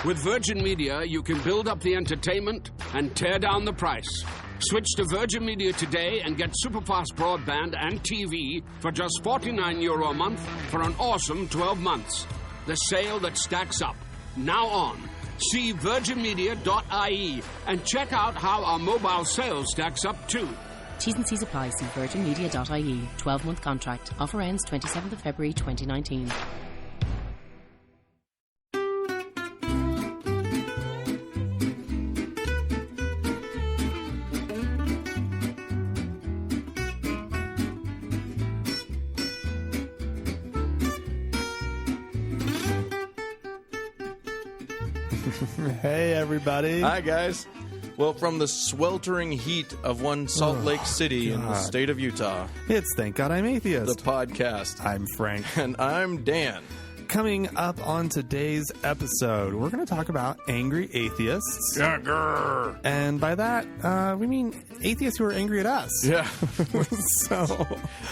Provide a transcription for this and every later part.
With Virgin Media, you can build up the entertainment and tear down the price. Switch to Virgin Media today and get superfast broadband and TV for just €49 a month for an awesome 12 months. The sale that stacks up. Now on. See virginmedia.ie and check out how our mobile sales stacks up too. T's and C's apply. See virginmedia.ie. 12-month contract. Offer ends 27th of February 2019. Hey, everybody. Hi, guys. Well, from the sweltering heat of one Salt Lake City in the state of Utah, It's Thank God I'm Atheist. the podcast. I'm Frank. And I'm Dan. Coming up on today's episode, we're going to talk about angry atheists. Yeah, grr. And by that, we mean atheists who are angry at us. Yeah. So,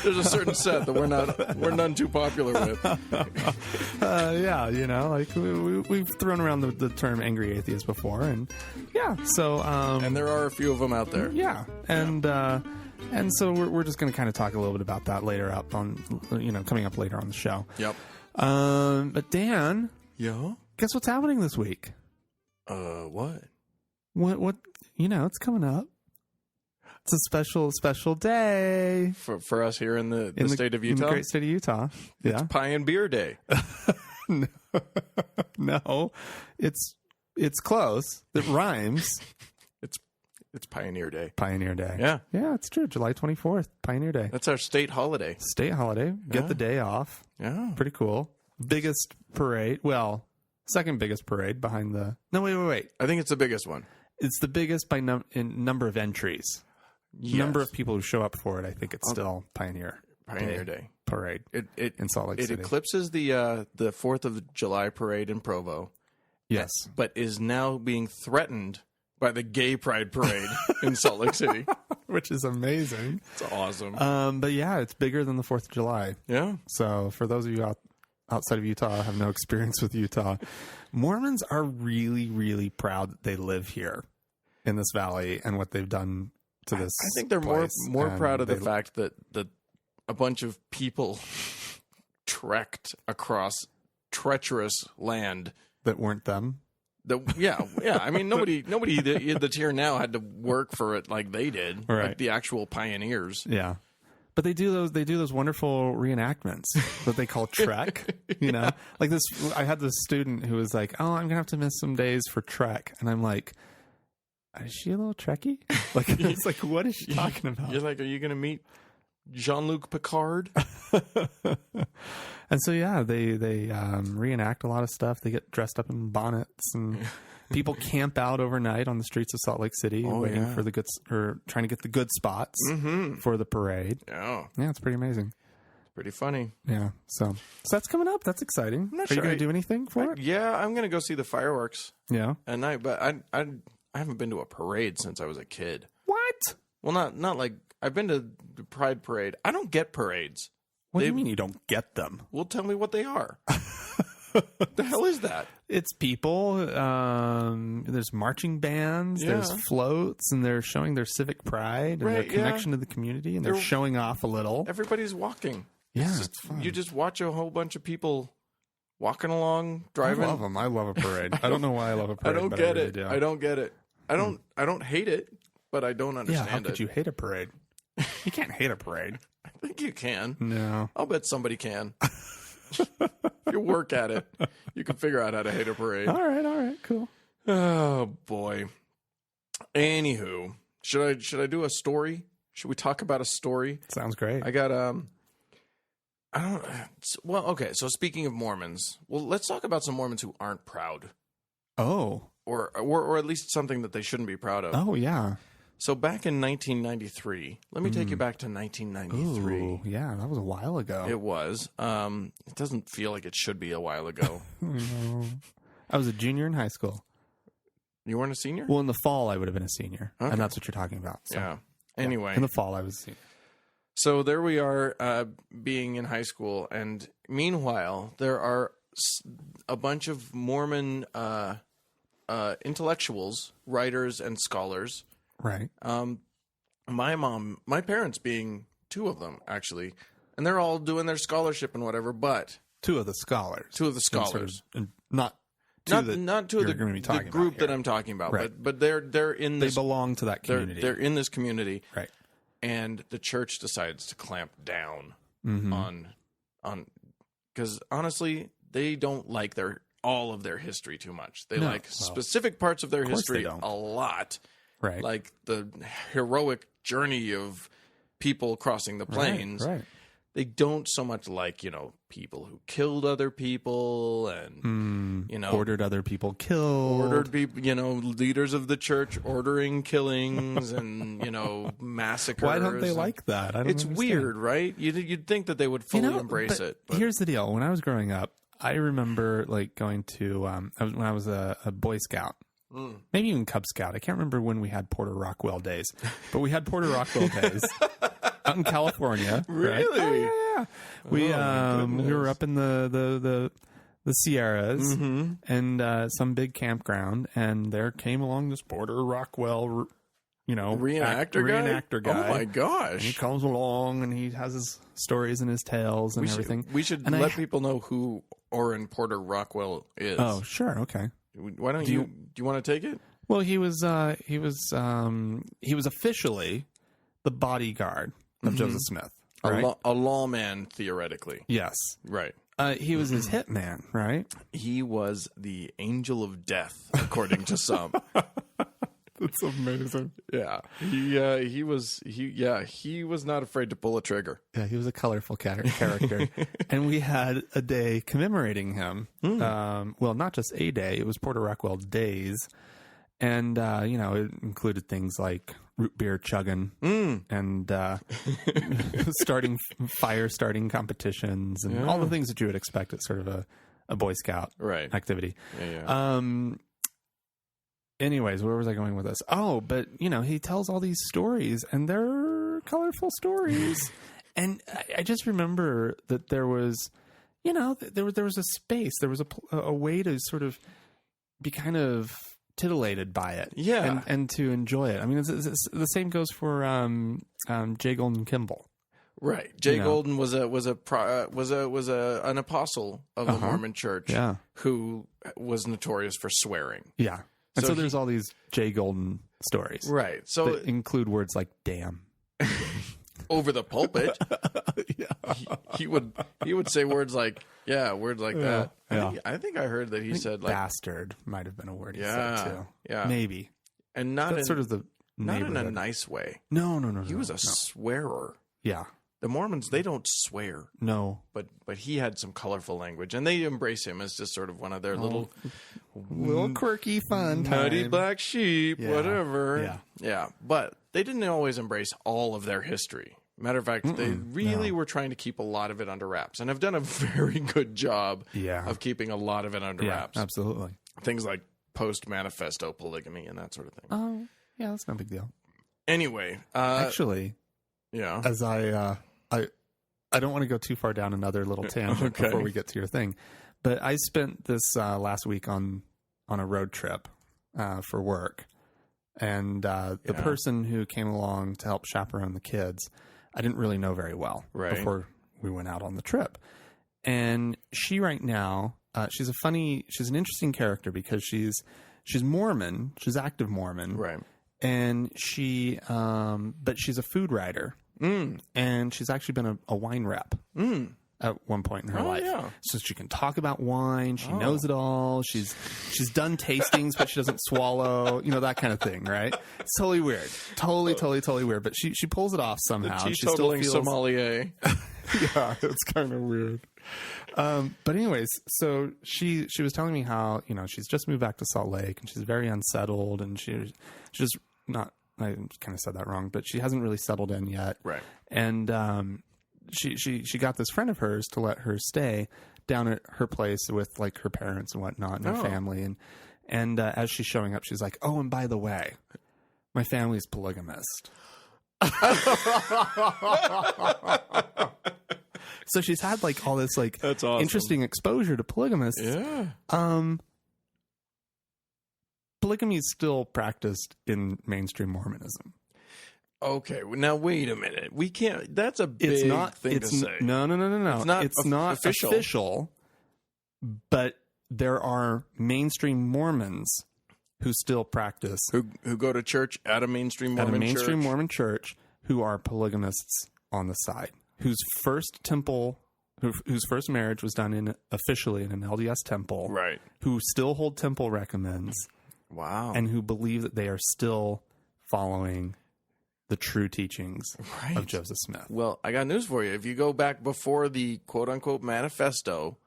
There's a certain set that we're none too popular with. yeah, you know, like we've thrown around the term angry atheist before. And yeah, so. And there are a few of them out there. Yeah. And so we're just going to kind of talk a little bit about that later up on, coming up later on the show. Yep. But Dan, Yeah? guess what's happening this week? What? What it's coming up. It's a special day For us here in the state of in Utah? the great state of Utah. Yeah. It's Pie and Beer Day. No. It's close. It rhymes. It's Pioneer Day. Pioneer Day. Yeah. Yeah, it's true. July 24th, Pioneer Day. That's our state holiday. State holiday. Get Yeah. the day off. Yeah. Pretty cool. Biggest parade. Well, second biggest parade behind the... No, wait. I think it's the biggest one. It's the biggest by in number of entries. Yes. Number of people who show up for it. I think it's still Pioneer Day. parade It in Salt Lake It City. eclipses the 4th of July parade in Provo, Yes. but is now being threatened by the Gay Pride Parade in Salt Lake City. Which is amazing. It's awesome. But yeah, it's bigger than the 4th of July. Yeah. So for those of you outside of Utah, have no experience with Utah, Mormons are really, really proud that they live here in this valley and what they've done to this. I think they're place. more And proud of the they- fact that a bunch of people trekked across treacherous land. that weren't them. Yeah. I mean, nobody that's here now had to work for it like they did, Right. like the actual pioneers. Yeah. But they do those wonderful reenactments that they call Trek, like this. I had this student who was like, "Oh, I'm gonna have to miss some days for Trek," and I'm like, "Is she a little Trekkie?" Like, it's like, what is she talking about? You're like, are you going to meet Jean-Luc Picard? And so yeah, they reenact a lot of stuff. They get dressed up in bonnets, and people camp out overnight on the streets of Salt Lake City, waiting for the good or trying to get the good spots for the parade. Yeah. Yeah, it's pretty amazing. Pretty funny. Yeah, so that's coming up. That's exciting. not Are you sure going to do anything for it? Yeah, I'm going to go see the fireworks Yeah. at night, but I haven't been to a parade since I was a kid. What? Well, not like I've been to the Pride Parade. I don't get parades. What do you mean you don't get them? Well, tell me what they are. What the hell is that? It's people. There's marching bands. Yeah. There's floats, and they're showing their civic pride and their Right, yeah. connection to the community, and they're showing off a little. Everybody's walking. Yeah, It's it's fun. you just watch a whole bunch of people walking along, I driving. love them. I love a parade. I don't know why I love a I parade. don't but get really it. do. I don't get it. I don't hate it, but I don't Yeah, understand how it. could you hate a parade? You can't hate a parade. I think you can. No. I'll bet somebody can. If you work at it, you can figure out how to hate a parade. All right, cool. Oh boy. Anywho, should I do a story? Should we talk about a story? Sounds great. I got I don't. Well, okay. So speaking of Mormons, well, let's talk about some Mormons who aren't proud, Oh. or at least something that they shouldn't be proud of. Oh, yeah. So back in 1993, let me take you back to 1993. Ooh, yeah, that was a while ago. It was. It doesn't feel like it should be a while ago. I was a junior in high school. You weren't a senior? Well, in the fall, I would have been a senior. Okay. And that's what you're talking about. So, Yeah. Anyway. in the fall, I was a senior. So there we are, being in high school, and meanwhile, there are a bunch of Mormon intellectuals, writers, and scholars. Right. My parents being two of them, actually. And they're all doing their scholarship and whatever, but... Two of the scholars. And not two not two of the, gonna be talking the group about here. that I'm talking about, Right. but they're in They this... belong to that community. They're in this community. Right. And the church decides to clamp down Mm-hmm. on... Because, honestly, they don't like all of their history too much. They like specific parts of their history don't. a lot. Right. Like the heroic journey of people crossing the plains. Right. They don't so much like, people who killed other people and, Ordered other people killed. ordered people, leaders of the church ordering killings and, massacres. Why don't they like that? I don't It's understand. weird, right? You'd think that they would fully embrace but it. But Here's the deal. When I was growing up, I remember going to when I was a Boy Scout, maybe even Cub Scout. I can't remember when we had Porter Rockwell days, but we had Porter Rockwell days out in California. Right? Really? Oh, yeah. We were up in the Sierras and some big campground, and there came along this Porter Rockwell, reenactor guy. Oh my And he gosh. comes along and he has his stories and his tales and everything. We should And let people know who Orrin Porter Rockwell is. Oh, sure, okay. Why don't do you want to take it? Well, he was officially the bodyguard of Joseph Smith, right? A lawman, theoretically. Yes. Right. He was his hitman, right? He was the angel of death, according to some. That's amazing. Yeah. He was not afraid to pull a trigger. Yeah, he was a colorful character. And we had a day commemorating him. Well, not just a day, it was Porter Rockwell Days. And, it included things like root beer chugging and fire starting competitions and all the things that you would expect at sort of a Boy Scout activity. Yeah. Anyways, where was I going with this? Oh, but, he tells all these stories, and they're colorful stories. And I just remember that there was, there was a space, there was a way to sort of be kind of titillated by it, and to enjoy it. I mean, it's, the same goes for J. Golden Kimball, right? J. Golden was an apostle of the Mormon Church, who was notorious for swearing. Yeah, and so he- there's all these J. Golden stories, Right. So that include words like "damn." over the pulpit, he would say words like that. Yeah. I think I heard that he said like "bastard" might have been a word he said too. yeah. Maybe, and not that's in, sort of the not in a neighborhood. nice way. No. He was a swearer. Yeah. The Mormons, they don't swear, No. but he had some colorful language, and they embrace him as just sort of one of their little quirky fun nutty time. black sheep, Yeah. whatever. Yeah. But they didn't always embrace all of their history. Matter of fact, they really were trying to keep a lot of it under wraps, and have done a very good job of keeping a lot of it under wraps. Absolutely. Things like post-manifesto polygamy and that sort of thing. Oh, yeah, that's no big deal. Anyway, Actually, yeah. as I don't want to go too far down another little tangent Okay. before we get to your thing, but I spent this last week on a road trip for work, and the person who came along to help chaperone the kids, I didn't really know very well before we went out on the trip. And she right now, she's an interesting character because she's Mormon, she's active Mormon, Right. and but she's a food writer. And she's actually been a wine rep at one point in her life. Yeah. So she can talk about wine. She knows it all. She's done tastings, but she doesn't swallow, that kind of thing, right? It's totally weird. Totally weird. But she pulls it off somehow. She still Teetotaling feels, sommelier. yeah, it's kind of weird. But anyways, so she was telling me how, she's just moved back to Salt Lake and she's very unsettled and she's just not, I kind of said that wrong, but she hasn't really settled in yet. Right. And she got this friend of hers to let her stay down at her place with like her parents and whatnot and her family. And as she's showing up, she's like, "Oh, and by the way, my family's polygamist." So she's had like all this like That's awesome. interesting exposure to polygamists. Yeah. polygamy is still practiced in mainstream Mormonism. Okay, now wait a minute. We can't. That's a big thing to say. No. It's not official, but there are mainstream Mormons who still practice, who go to church at a mainstream Mormon church, who are polygamists on the side, whose first marriage was done officially in an LDS temple, right? Who still hold temple recommends, wow, and who believe that they are still following the true teachings of Joseph Smith. Well, I got news for you. If you go back before the quote-unquote manifesto,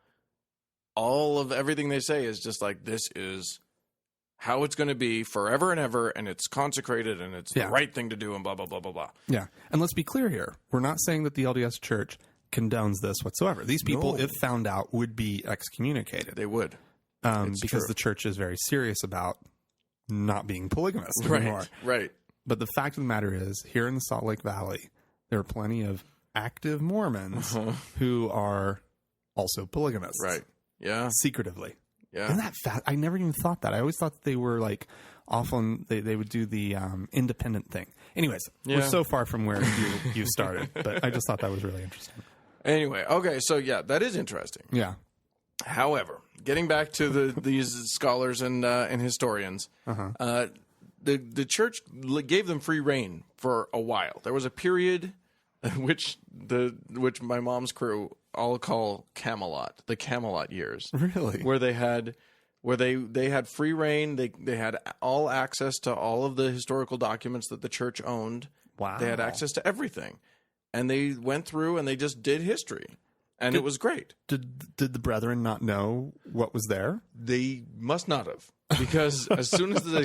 all of everything they say is just like, this is how it's going to be forever and ever, and it's consecrated, and it's the right thing to do, and blah, blah, blah, blah, blah. Yeah, and let's be clear here. We're not saying that the LDS Church condones this whatsoever. These people, if found out, would be excommunicated. They would. Because the church is very serious about not being polygamous anymore. Right. But the fact of the matter is, here in the Salt Lake Valley, there are plenty of active Mormons who are also polygamists. Right. Yeah. Secretively. Yeah. Isn't that fat? I never even thought that. I always thought that they were like often they would do the independent thing. Anyways, we're so far from where you started, but I just thought that was really interesting. Anyway, okay, so yeah, that is interesting. Yeah. However, getting back to these scholars and historians, the church gave them free reign for a while. There was a period which my mom's crew all call Camelot, the Camelot years. Really? Where they had free reign, they had all access to all of the historical documents that the church owned. Wow. They had access to everything. And they went through and they just did history. And it was great. Did the brethren not know what was there? They must not have. Because as soon as the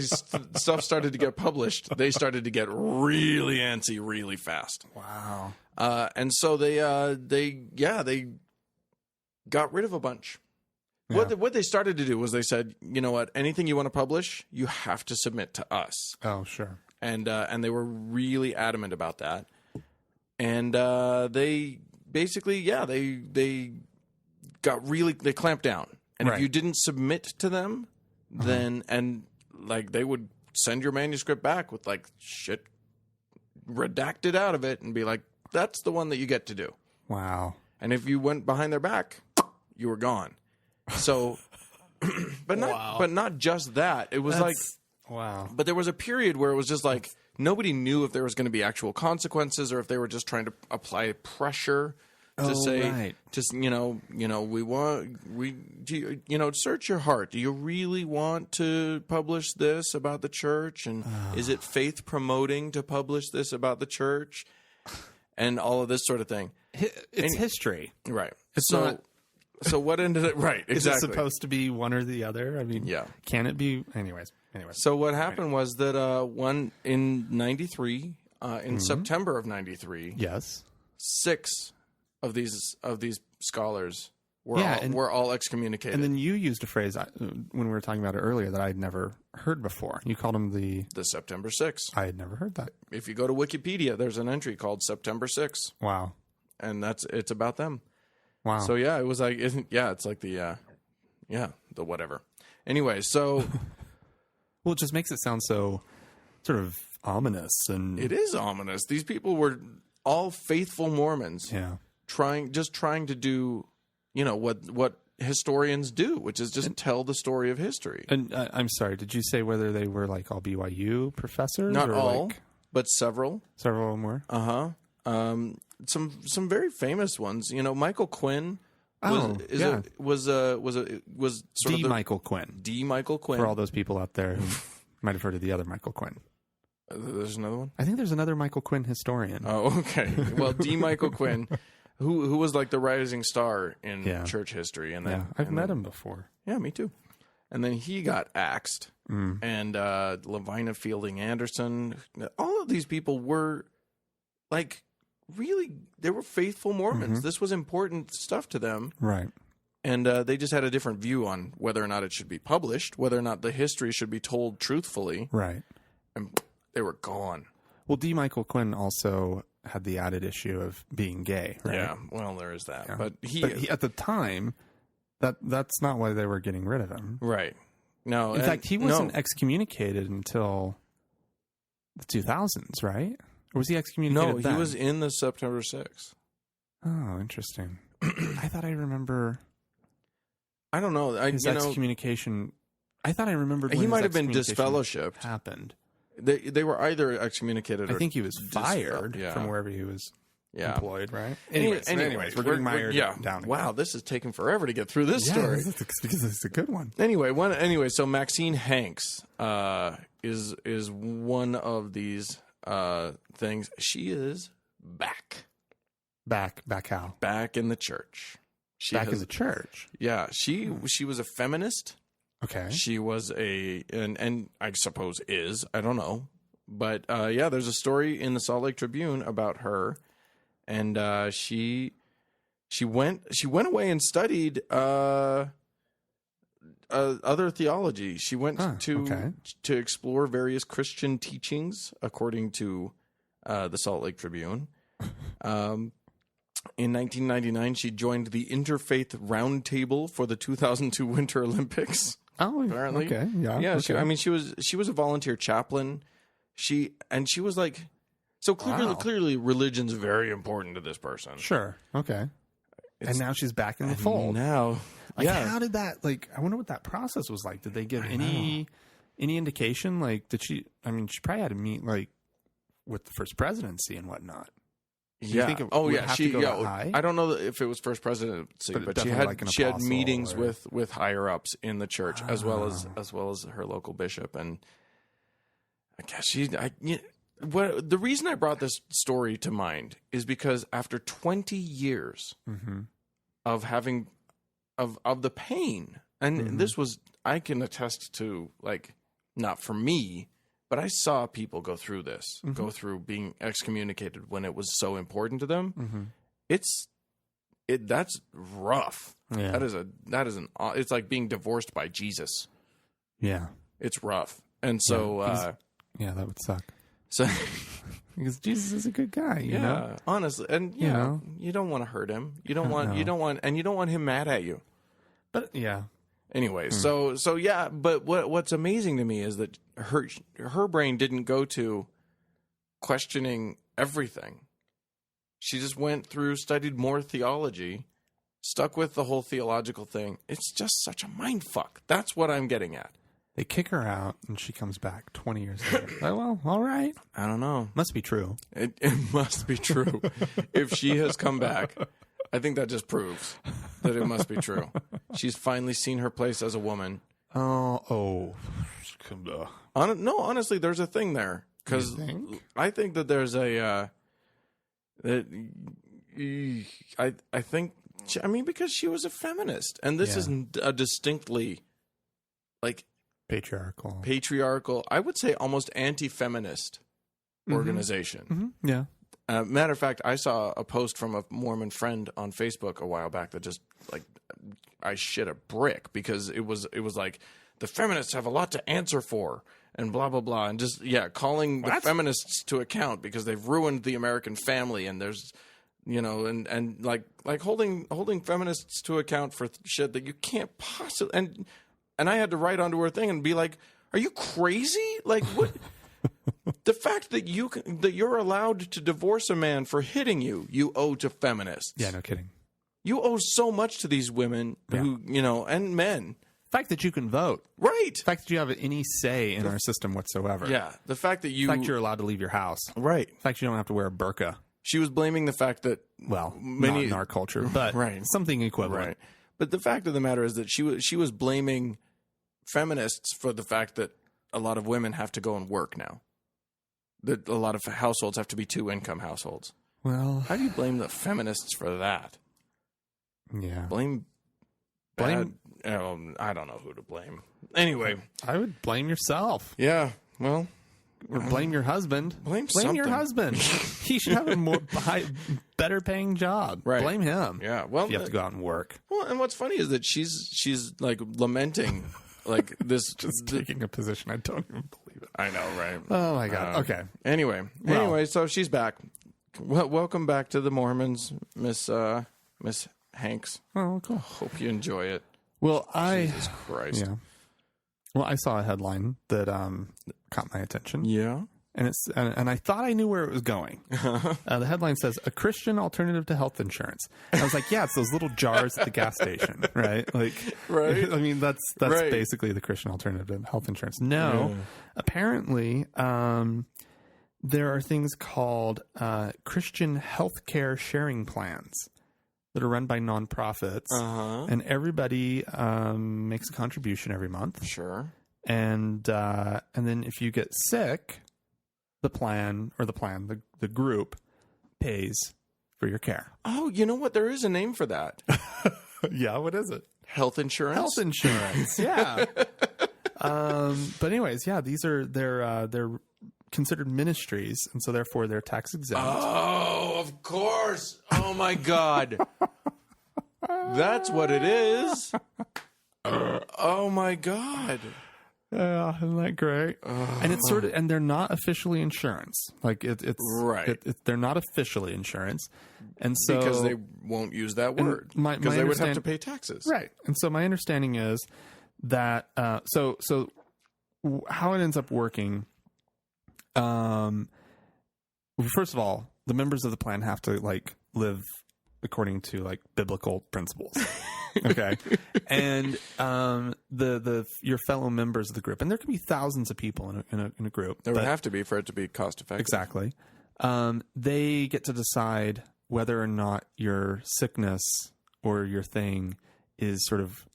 stuff started to get published, they started to get really antsy really fast. Wow. And so they got rid of a bunch. Yeah. What they started to do was they said, you know what, anything you want to publish, you have to submit to us. Oh, sure. And they were really adamant about that. And they basically, they clamped down. And if you didn't submit to them, then they would send your manuscript back with like shit redacted out of it and be like, that's the one that you get to do. Wow. And if you went behind their back, you were gone. So, but not just that. It was wow. But there was a period where it was just like nobody knew if there was going to be actual consequences or if they were just trying to apply pressure to just search your heart. Do you really want to publish this about the church? And is it faith promoting to publish this about the church? And all of this sort of thing. It's history, right? It's not. So what ended it? Right, exactly. Is it supposed to be one or the other? I mean, can it be? Anyways. So what happened was that in 93, in September of 93, yes, 6 of these scholars were all excommunicated. And then you used a phrase when we were talking about it earlier that I had never heard before. You called them the September 6. I had never heard that. If you go to Wikipedia, there's an entry called September 6. Wow. And it's about them. Wow. So yeah, it was like it's like the whatever. Anyway, so well, it just makes it sound so sort of ominous, and it is ominous. These people were all faithful Mormons. Yeah. Trying to do, what historians do, which is just tell the story of history. And I'm sorry, did you say whether they were like all BYU professors? Not or all, but several. Several of them were. Some very famous ones. Michael Quinn was sort of Michael Quinn. D. Michael Quinn. For all those people out there who might have heard of the other Michael Quinn. There's another one? I think there's another Michael Quinn historian. Oh, okay. Well, D. Michael Quinn, who was like the rising star in church history. And then I've met him before. Yeah, me too. And then he got axed. And Lavina Fielding Anderson. All of these people were like really, they were faithful Mormons. This was important stuff to them. Right. And they just had a different view on whether or not it should be published, whether or not the history should be told truthfully. Right. And they were gone. Well, D. Michael Quinn also had the added issue of being gay, right? Yeah, well, there is that. Yeah. But he at the time, that's not why they were getting rid of him. Right. No. In fact, he wasn't excommunicated until the 2000s, right? Or was he excommunicated No, then? he was in the September 6th. Oh, interesting. I thought I remember I don't know. his excommunication. I thought I remembered when he his might have been excommunication disfellowshipped. happened. They were either excommunicated or I think he was fired yeah. from wherever he was Yeah. employed, right? Anyways, we're getting mired down. Wow, this is taking forever to get through this story. Because it's a good one. Anyway, so Maxine Hanks is one of these things. She is back how? back in the church. In the church. Yeah, she was a feminist. Okay. She was and I suppose is, I don't know. But yeah, there's a story in the Salt Lake Tribune about her, and she went away and studied other theology. She went to explore various Christian teachings according to the Salt Lake Tribune. In 1999, she joined the Interfaith Roundtable for the 2002 Winter Olympics. Oh, apparently, okay, yeah. Okay. She was a volunteer chaplain. She was like, so clearly, religion's very important to this person. Sure, okay. And now she's back in the fold. Now, how did that? I wonder what that process was like. Did they give any indication? Did she? I mean, she probably had to meet with the first presidency and whatnot. Yeah. I don't know if it was first presidency, but she had meetings with higher ups in the church as well as her local bishop, and I guess the reason I brought this story to mind is because after 20 years of having of the pain, and this was, I can attest to, not for me, but I saw people go through this, go through being excommunicated when it was so important to them. That's rough. Yeah. It's like being divorced by Jesus. Yeah. It's rough. And so, that would suck. So, because Jesus is a good guy, you know? Honestly. And you don't want to hurt him. You don't want him mad at you. But yeah. Anyway, so yeah, but what's amazing to me is that her brain didn't go to questioning everything. She just went through, studied more theology, stuck with the whole theological thing. It's just such a mind fuck. That's what I'm getting at. They kick her out, and she comes back 20 years later. Well, all right. I don't know. Must be true. It must be true. If she has come back, I think that just proves that it must be true. She's finally seen her place as a woman. No, honestly, there's a thing there. Because I think that there's I think, because she was a feminist. And this is a distinctly, patriarchal, I would say almost anti-feminist organization. Yeah. Matter of fact, I saw a post from a Mormon friend on Facebook a while back that just I shit a brick, because it was like the feminists have a lot to answer for and blah blah blah, and just calling the feminists to account because they've ruined the American family, and there's and holding feminists to account for shit that you can't possibly, and I had to write onto her thing and be like, are you crazy? What? The fact that you're allowed to divorce a man for hitting you owe to feminists. Yeah, no kidding. You owe so much to these women who, and men. The fact that you can vote. Right. The fact that you have any say in our system whatsoever. Yeah. The fact that you're allowed to leave your house. Right. The fact you don't have to wear a burqa. She was blaming the fact that, not in our culture, but something equivalent. Right. But the fact of the matter is that she was blaming feminists for the fact that a lot of women have to go and work now. That a lot of households have to be 2-income households. Well, how do you blame the feminists for that? Yeah. Blame. I don't know who to blame. Anyway. I would blame yourself. Yeah. Well. Or blame your husband. Blame your husband. He should have a better paying job. Right. Blame him. Yeah. Well, if you have to go out and work. Well, and what's funny is that she's lamenting this. Just taking a position. I don't even believe it. I know, right? Oh my God. Okay. Anyway, so she's back. Welcome back to the Mormons, Miss Hanks. Oh, cool. Hope you enjoy it. Well, Jesus Christ. Yeah. Well, I saw a headline that caught my attention. Yeah. And I thought I knew where it was going. The headline says, "A Christian alternative to health insurance." And I was like, yeah, it's those little jars at the gas station, right? Like, right. I mean, that's right. basically the Christian alternative to health insurance. No, apparently, there are things called Christian healthcare sharing plans that are run by nonprofits, and everybody makes a contribution every month. Sure. And then if you get sick, the group pays for your care. Oh, you know what? There is a name for that. Yeah, what is it? Health insurance. Health insurance. Yeah. But anyways, yeah, they're considered ministries, and so therefore they're tax exempt. Oh, of course. Oh my God. That's what it is. Oh my God. Yeah, isn't that great? And it's and they're not officially insurance. Like it's right. They're not officially insurance, and so because they won't use that word because they would have to pay taxes, right? And so my understanding is that so how it ends up working. First of all, the members of the plan have to like live according to like biblical principles. Okay. And your fellow members of the group, and there can be thousands of people in a group. There would have to be for it to be cost effective. Exactly. They get to decide whether or not your sickness or your thing is sort of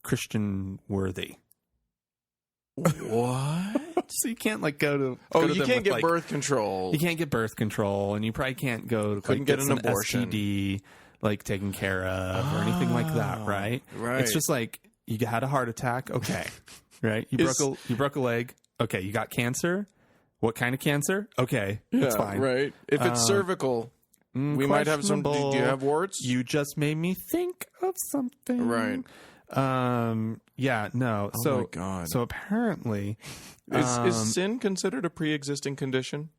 Christian worthy. What? So you can't like go to you can't get birth control. You can't get birth control, and you probably can't go to couldn't get an abortion. STD like taken care of or anything like that, right? Right. It's just like you had a heart attack, okay, right? You broke a leg, okay. You got cancer. What kind of cancer? Okay, it's fine, right? If it's cervical, we might have some. Do you have warts? You just made me think of something, right? Yeah, no. Oh so, my God. So apparently, is sin considered a pre-existing condition?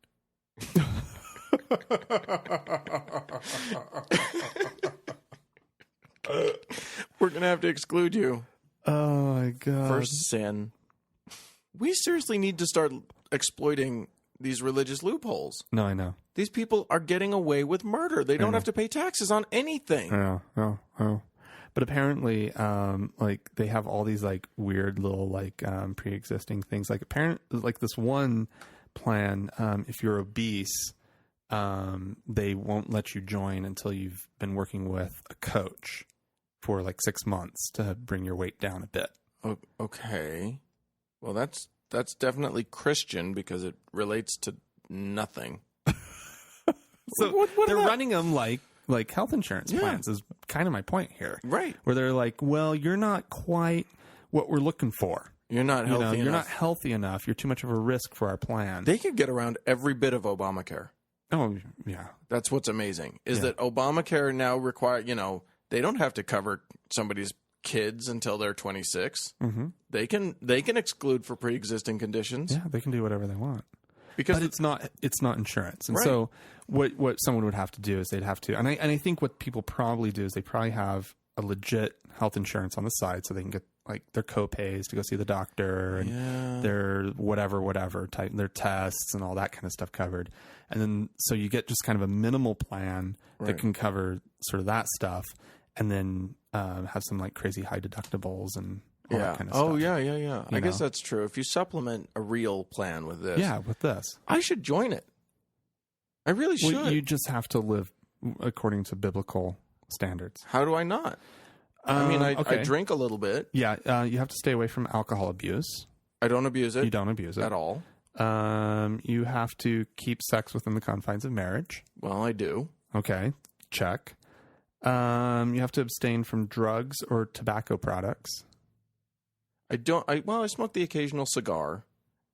We're gonna have to exclude you. Oh my God. For sin. We seriously need to start exploiting these religious loopholes. No, I know. These people are getting away with murder. They don't have to pay taxes on anything. Oh. But apparently, like they have all these like weird little like pre-existing things. Like this one plan, if you're obese, they won't let you join until you've been working with a coach for like 6 months to bring your weight down a bit. Okay. Well, that's definitely Christian because it relates to nothing. So what they're running them like health insurance plans is kind of my point here. Right. Where they're like, well, you're not quite what we're looking for. You're not healthy enough. You're not healthy enough. You're too much of a risk for our plan. They could get around every bit of Obamacare. Oh, yeah. That's what's amazing is that Obamacare now require, they don't have to cover somebody's kids until they're 26. Mm-hmm. They can exclude for pre-existing conditions. Yeah, they can do whatever they want. Because it's not insurance. And right. so what someone would have to do is they'd have to, and I think what people probably do is they probably have a legit health insurance on the side so they can get like their co-pays to go see the doctor and their whatever type, their tests and all that kind of stuff covered. And then, so you get just kind of a minimal plan that can cover sort of that stuff and then have some like crazy high deductibles and all that kind of stuff. Oh, yeah. I guess that's true. If you supplement a real plan with this. Yeah, with this. I should join it. I really should. Well, you just have to live according to biblical standards. How do I not? I mean, I drink a little bit. Yeah, you have to stay away from alcohol abuse. I don't abuse it. You don't abuse it. At all. You have to keep sex within the confines of marriage. Well, I do. Okay, check. You have to abstain from drugs or tobacco products. I don't. I smoke the occasional cigar,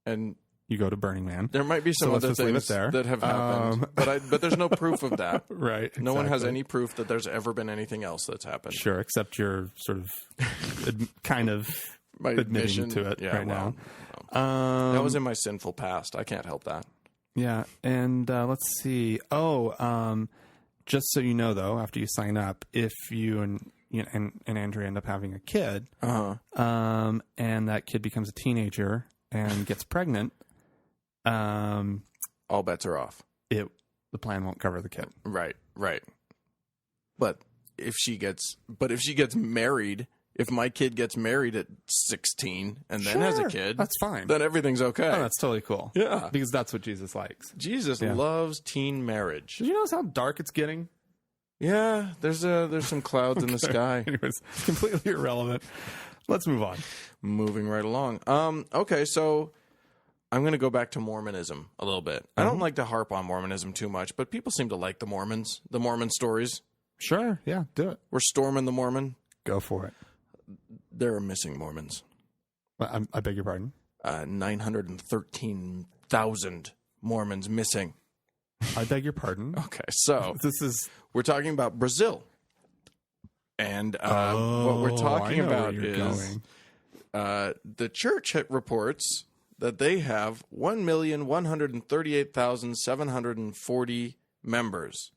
and you go to Burning Man. There might be some other things that have happened, but there's no proof of that. Right. Exactly. No one has any proof that there's ever been anything else that's happened. Sure, except you're sort of kind of my admitting to it now. That was in my sinful past. I can't help that. Yeah, and let's see. Just so you know, though, after you sign up, if you and Andrea end up having a kid, and that kid becomes a teenager and gets pregnant, all bets are off. The plan won't cover the kid. Right. But if she gets married, if my kid gets married at 16 and then has a kid, that's fine. Then everything's okay. Oh, that's totally cool. Yeah. Because that's what Jesus likes. Jesus loves teen marriage. Did you notice how dark it's getting? Yeah, there's some clouds in the sky. Anyways, completely irrelevant. Let's move on. Moving right along. Okay, so I'm going to go back to Mormonism a little bit. I don't like to harp on Mormonism too much, but people seem to like the Mormon stories. Sure, yeah, do it. We're storming the Mormon. Go for it. There are missing Mormons. I beg your pardon? 913,000 Mormons missing. I beg your pardon? Okay, so we're talking about Brazil. And what we're talking about is the church reports that they have 1,138,740 members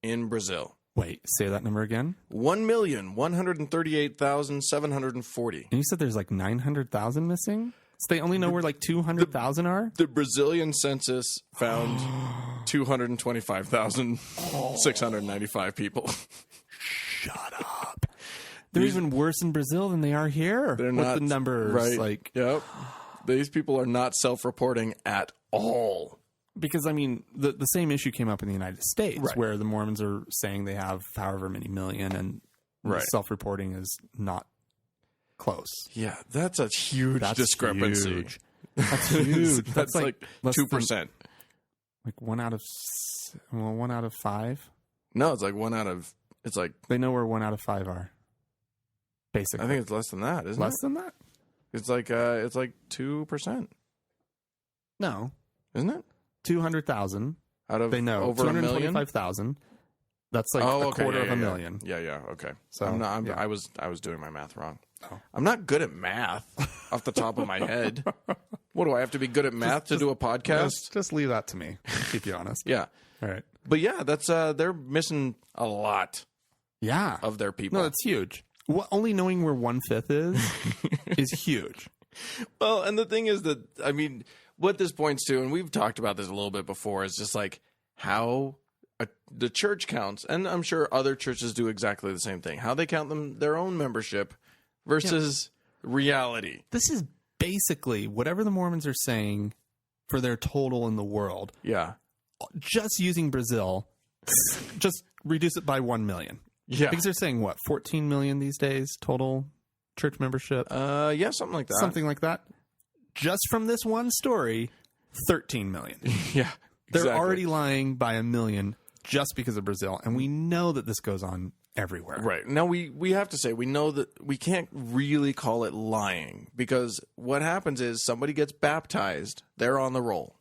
in Brazil. Wait, say that number again? 1,138,740. And you said there's like 900,000 missing? So they only know where like 200,000 are? The Brazilian census found 225,695 people. Shut up. They're even worse in Brazil than they are here. They're with not, the numbers. Right. Like, yep. These people are not self-reporting at all. Because, I mean, the same issue came up in the United States, Right. where the Mormons are saying they have however many million, and Right. self-reporting is not close. Yeah, that's a huge discrepancy. Huge. That's huge. That's like 2%. Like 1 out of 5? No, it's like 1 out of... It's like... They know where 1 out of 5 are. Basically. I think it's less than that, isn't it? Less than that? It's like 2%. No. Isn't it? 200,000. Out of they know over a million? 225,000. That's like a quarter of a million. Yeah, okay. So I was doing my math wrong. Oh. I'm not good at math off the top of my head. What do I have to be good at math to do a podcast? Just leave that to me. Keep you honest. Yeah. All right. But yeah, that's they're missing a lot Yeah. of their people. No, that's huge. Only knowing where 1/5 is huge. Well, and the thing is that, I mean, what this points to, and we've talked about this a little bit before, is just like how the church counts, and I'm sure other churches do exactly the same thing, how they count their own membership versus reality. This is basically whatever the Mormons are saying for their total in the world. Yeah. Just using Brazil, just reduce it by 1 million. Yeah. Because they're saying, what, 14 million these days total church membership? Yeah, something like that. Something like that. Just from this one story, 13 million. Yeah. They're exactly. already lying by 1 million just because of Brazil. And we know that this goes on everywhere. Right. Now, we have to say, we know that we can't really call it lying, because what happens is somebody gets baptized, they're on the roll.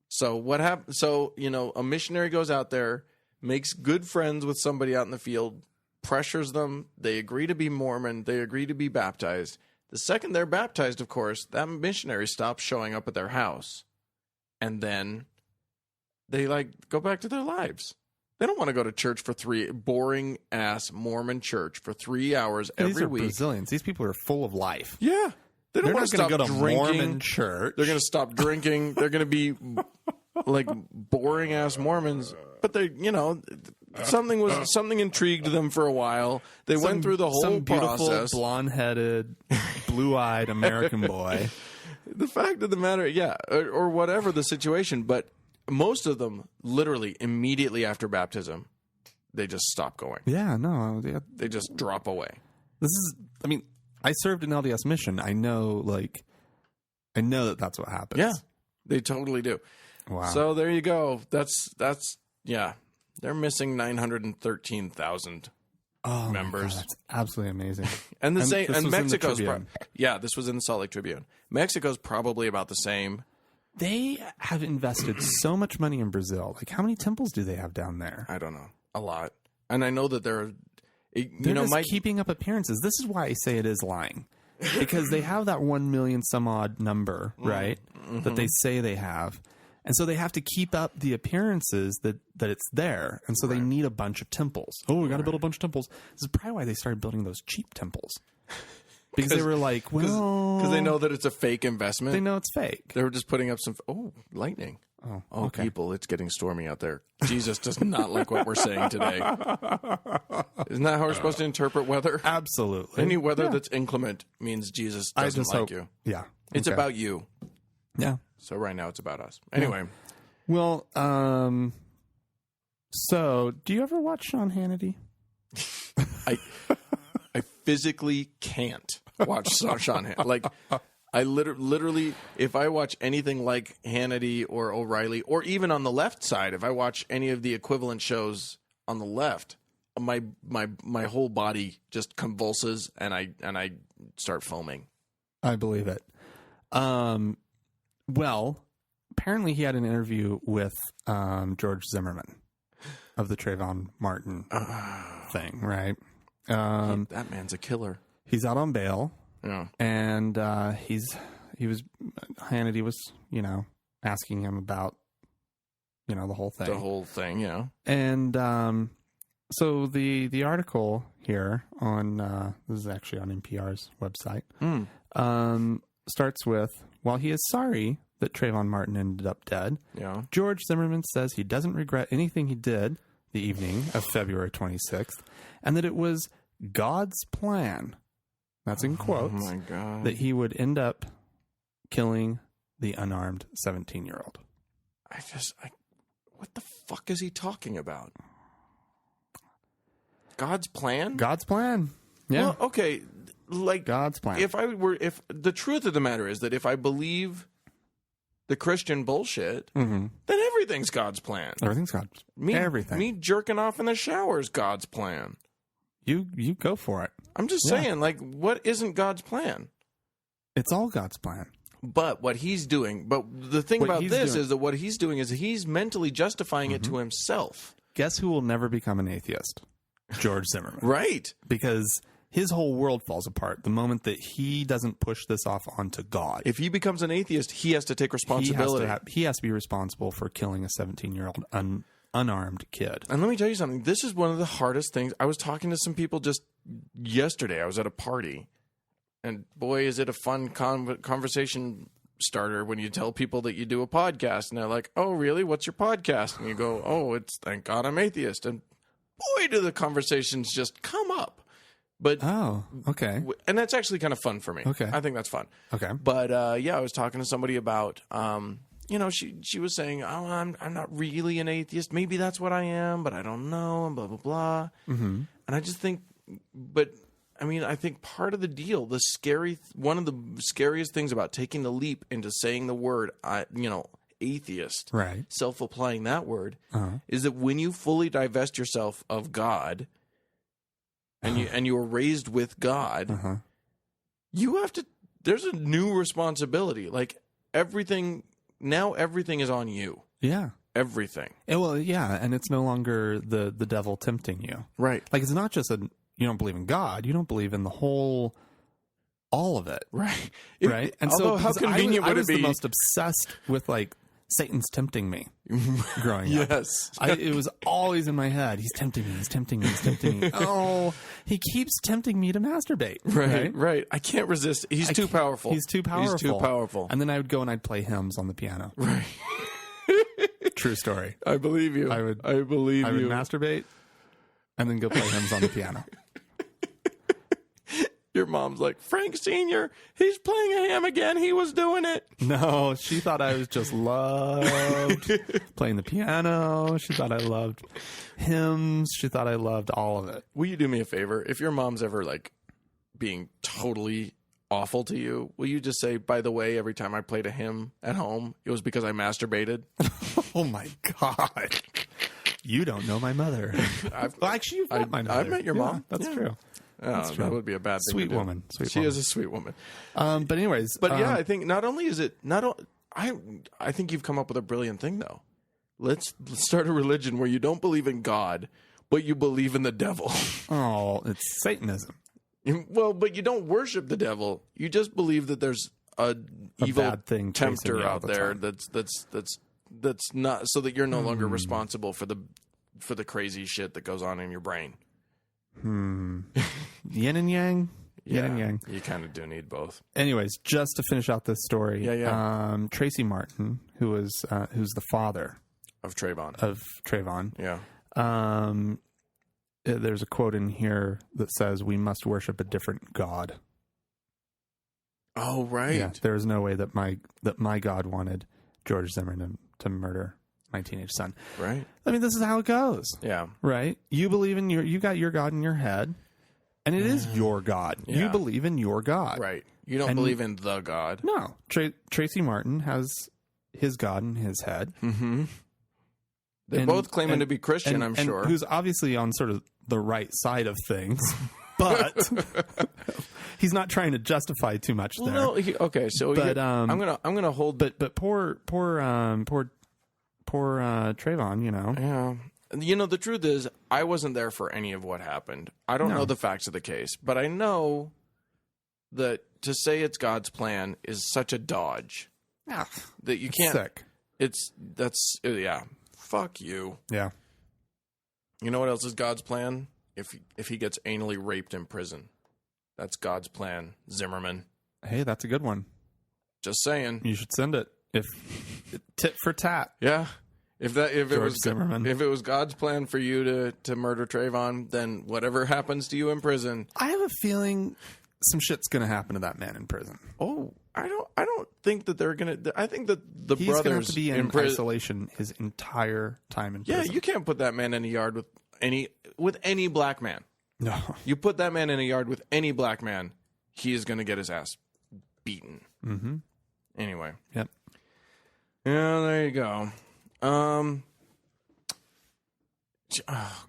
So what happens? So, a missionary goes out there, makes good friends with somebody out in the field, pressures them, they agree to be Mormon, they agree to be baptized. The second they're baptized, of course, that missionary stops showing up at their house. And then they go back to their lives. They don't want to go to church for boring ass Mormon church for 3 hours every week. These are Brazilians. These people are full of life. Yeah. They're not going to go to Mormon church. They're going to stop drinking. They're going to be like boring ass Mormons. But they, something intrigued them for a while. They went through the whole beautiful, process. Blonde-headed, blue-eyed American boy. The fact of the matter, yeah, or whatever the situation, but most of them, literally immediately after baptism, they just stop going. Yeah, no. They just drop away. I served an LDS mission. I know that that's what happens. Yeah, they totally do. Wow. So there you go. That's yeah. They're missing 913,000 members. God, that's absolutely amazing. And the same. And Mexico's yeah. This was in the Salt Lake Tribune. Mexico's probably about the same. They have invested so much money in Brazil. Like, how many temples do they have down there? I don't know. A lot. And I know that they're just keeping up appearances. This is why I say it is lying, because they have that 1 million some odd number, right? Mm-hmm. That they say they have, And so they have to keep up the appearances that it's there. And so they need a bunch of temples. Oh, we got to build a bunch of temples. This is probably why they started building those cheap temples. Because they were like, well... Because they know that it's a fake investment. They know it's fake. They were just putting up some... Oh, lightning. Oh, okay. People, it's getting stormy out there. Jesus does not like what we're saying today. Isn't that how we're supposed to interpret weather? Absolutely. Any weather that's inclement means Jesus doesn't like you. Yeah. It's about you. Yeah. So right now it's about us. Anyway. Well, so do you ever watch Sean Hannity? I physically can't watch Sean Hannity. Like, I literally, if I watch anything like Hannity or O'Reilly, or even on the left side, if I watch any of the equivalent shows on the left, my whole body just convulses and I start foaming. I believe it. Well, apparently he had an interview with George Zimmerman of the Trayvon Martin thing, right? That man's a killer. He's out on bail. Yeah. And Hannity was, asking him about, the whole thing. The whole thing, yeah. And so the article here on, this is actually on NPR's website, starts with, while he is sorry that Trayvon Martin ended up dead, George Zimmerman says he doesn't regret anything he did the evening of February 26th, and that it was God's plan, that's in quotes, oh my God, that he would end up killing the unarmed 17-year-old. What the fuck is he talking about? God's plan? God's plan. Yeah. Well, okay, like God's plan. If the truth of the matter is that if I believe the Christian bullshit, then everything's God's plan. Everything's God's. Everything. Me jerking off in the shower is God's plan. You go for it. I'm just saying, like, what isn't God's plan? It's all God's plan. But what he's doing, the thing about this is that what he's doing is he's mentally justifying it to himself. Guess who will never become an atheist? George Zimmerman. Right. Because his whole world falls apart the moment that he doesn't push this off onto God. If he becomes an atheist, he has to take responsibility. He has to be responsible for killing a 17-year-old unarmed kid. And let me tell you something. This is one of the hardest things. I was talking to some people just yesterday. I was at a party. And boy, is it a fun conversation starter when you tell people that you do a podcast. And they're like, oh, really? What's your podcast? And you go, oh, it's Thank God I'm Atheist. And boy, do the conversations just come up. But oh, okay. And that's actually kind of fun for me. Okay. I think that's fun. Okay. But I was talking to somebody about, she was saying, oh, I'm not really an atheist. Maybe that's what I am, but I don't know, and blah, blah, blah. Mm-hmm. And I just think, I think part of the deal, one of the scariest things about taking the leap into saying the word, atheist, right, self-applying that word, is that when you fully divest yourself of God, and you were raised with God, you have to. There's a new responsibility. Like everything is on you. Yeah, everything. Well, yeah, and it's no longer the devil tempting you. Right. Like it's not just you don't believe in God. You don't believe in all of it. Right. Right. And although, so how convenient would it be? I was the most obsessed with like Satan's tempting me growing up. Yes. It was always in my head. He's tempting me. He's tempting me. He's tempting me. Oh, he keeps tempting me to masturbate. Right. I can't resist. He's too powerful. He's too powerful. He's too powerful. And then I would go and I'd play hymns on the piano. Right. True story. I believe you. I would masturbate and then go play hymns on the piano. Your mom's like, Frank Sr., he's playing a hymn again. He was doing it. No, she thought I was just loved playing the piano. She thought I loved hymns. She thought I loved all of it. Will you do me a favor? If your mom's ever like being totally awful to you, will you just say, by the way, every time I played a hymn at home, it was because I masturbated? Oh, my God. You don't know my mother. Actually, you've met my mother. I've met your mom. That's true. Oh, that would be a bad thing. Sweet woman. She is a sweet woman. But anyways. But yeah, I think not only is it I think you've come up with a brilliant thing though. Let's start a religion where you don't believe in God, but you believe in the devil. Oh, it's Satanism. Well, but you don't worship the devil. You just believe that there's a evil bad thing tempter out there that's that's not so that you're no longer responsible for the crazy shit that goes on in your brain. Yin and yang. Yin and yang. You kind of do need both. Anyways, just to finish out this story, Tracy Martin, who's the father of Trayvon. There's a quote in here that says, "We must worship a different God." Oh, right. Yeah, there is no way that my God wanted George Zimmerman to murder my teenage son. Right. I mean, this is how it goes. Yeah. Right. You believe in you got your God in your head, and it is your God. Yeah. You believe in your God. Right. You don't believe in the God. No. Tracy Martin has his God in his head. Mm-hmm. They're both claiming to be Christian, I'm sure. Who's obviously on sort of the right side of things, but he's not trying to justify too much there. No, I'm gonna hold. But poor Trayvon, you know. Yeah. You know, the truth is, I wasn't there for any of what happened. I don't know the facts of the case, but I know that to say it's God's plan is such a dodge that you can't. Sick. Fuck you. Yeah. You know what else is God's plan? If he gets anally raped in prison, that's God's plan. Zimmerman. Hey, that's a good one. Just saying. You should send it. If tit for tat. Yeah. If it was God's plan for you to murder Trayvon, then whatever happens to you in prison. I have a feeling some shit's gonna happen to that man in prison. Oh, I don't think that they're gonna. I think that he's brothers gonna have to be in isolation his entire time in prison. Yeah, you can't put that man in a yard with any black man. No, you put that man in a yard with any black man, he is gonna get his ass beaten. Mm-hmm. Anyway. Yep. Yeah, there you go. Oh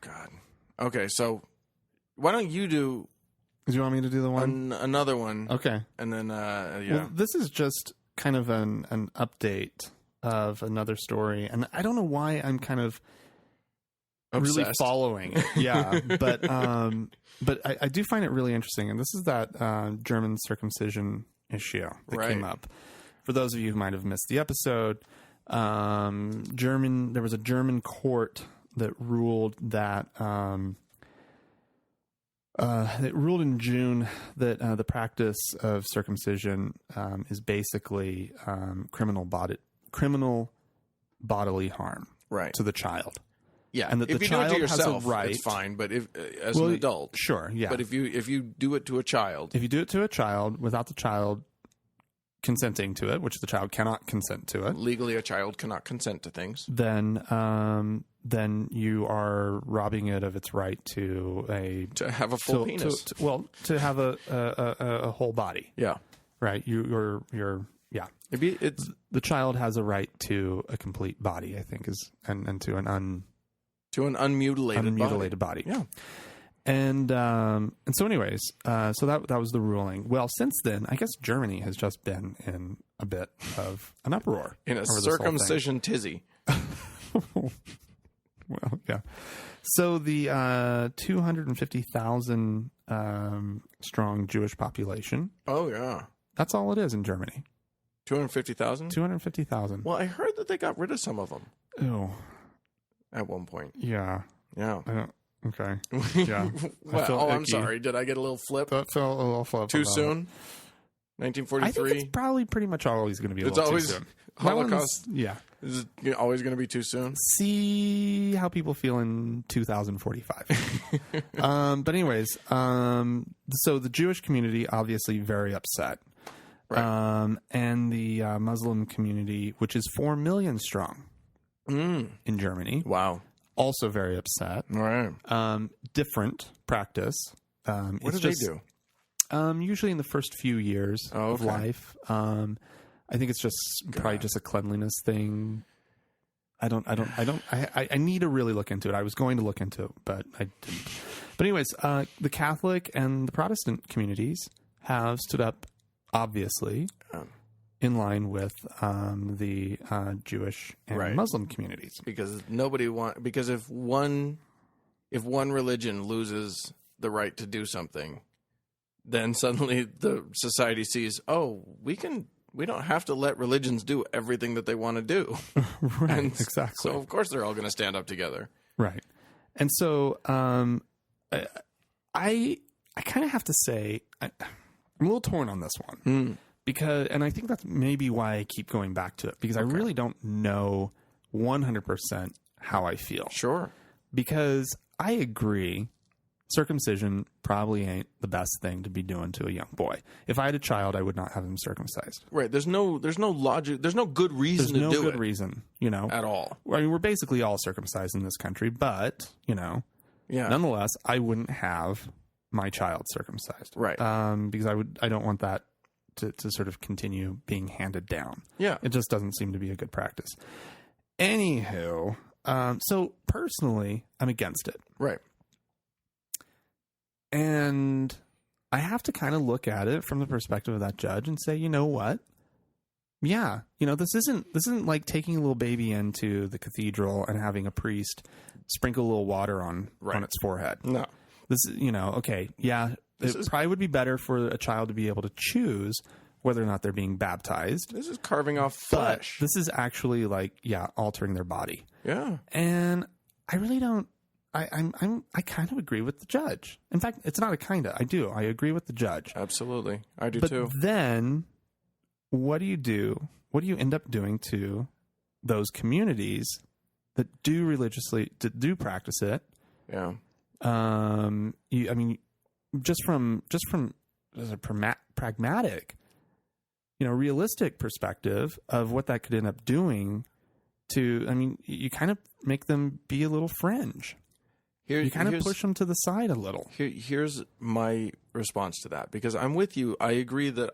God. Okay, so why don't you do? Do you want me to do the one? Another one. Okay. And then, Well, this is just kind of an update of another story. And I don't know why I'm kind of obsessed. Really following it. Yeah. but I do find it really interesting. And this is that German circumcision issue that came up. For those of you who might have missed the episode, there was a German court that ruled that... it ruled in June that the practice of circumcision is basically criminal bodily harm to the child. Yeah, and that if the you child do it to yourself, has a right. It's fine. But if as an adult, sure, yeah. But if you do it to a child, if you do it to a child without the child consenting to it, which the child cannot consent to it legally, a child cannot consent to things. Then you are robbing it of its right to have a full penis. To have a whole body. Yeah. Right. You're yeah. Maybe it's the child has a right to a complete body, I think, and to an unmutilated body. Yeah. And so anyways, so that was the ruling. Well, since then, I guess Germany has just been in a bit of an uproar. In a circumcision tizzy. Well, yeah. So the 250,000 strong Jewish population. Oh, yeah. That's all it is in Germany. 250,000? 250,000. Well, I heard that they got rid of some of them. Oh. At one point. Yeah. Yeah. Okay. Yeah. I'm sorry. Did I get a little flip? That felt a little flip. Too soon? 1943? I think it's probably pretty much always going to be too soon. Holocaust? Yeah. Is it always going to be too soon? See how people feel in 2045. But anyways, so the Jewish community obviously very upset. Right. And the Muslim community, which is 4 million strong in Germany. Wow. Also very upset. All right. Different practice. What do they do? Usually in the first few years of life. I think it's just probably just a cleanliness thing. I need to really look into it. I was going to look into it, but I didn't. But anyways, the Catholic and the Protestant communities have stood up, obviously, in line with the Jewish and Muslim communities. Because because if one religion loses the right to do something, then suddenly the society sees, oh, we can we don't have to let religions do everything that they want to do. Right, And exactly. So of course they're all going to stand up together. Right. And so I kind of have to say I'm a little torn on this one because, and I think that's maybe why I keep going back to it, because I really don't know 100% how I feel. Sure. Because I agree, circumcision probably ain't the best thing to be doing to a young boy. If I had a child, I would not have him circumcised. Right. There's no logic. There's no good reason There's to no do good it reason, you know, at all. I mean, we're basically all circumcised in this country, but, you know, Yeah. nonetheless, I wouldn't have my child circumcised. Right. Because I don't want that to sort of continue being handed down. Yeah. It just doesn't seem to be a good practice. Anywho, so personally, I'm against it. Right. And I have to kind of look at it from the perspective of that judge and say, you know what? Yeah, you know, this isn't like taking a little baby into the cathedral and having a priest sprinkle a little water on its forehead. No. This is, you know, okay, yeah, it probably would be better for a child to be able to choose whether or not they're being baptized. This is carving off But flesh. this is actually like, yeah, altering their body. Yeah. And I really don't. I kind of agree with the judge. In fact, it's not a kind of. I do. I agree with the judge. Absolutely. I do But too. then, what do you do? What do you end up doing to those communities that do practice it? Yeah. I mean, just from as a pragmatic, you know, realistic perspective of what that could end up doing to, I mean, you kind of make them be a little fringe. You kind of push them to the side a little. Here's my response to that, because I'm with you. I agree that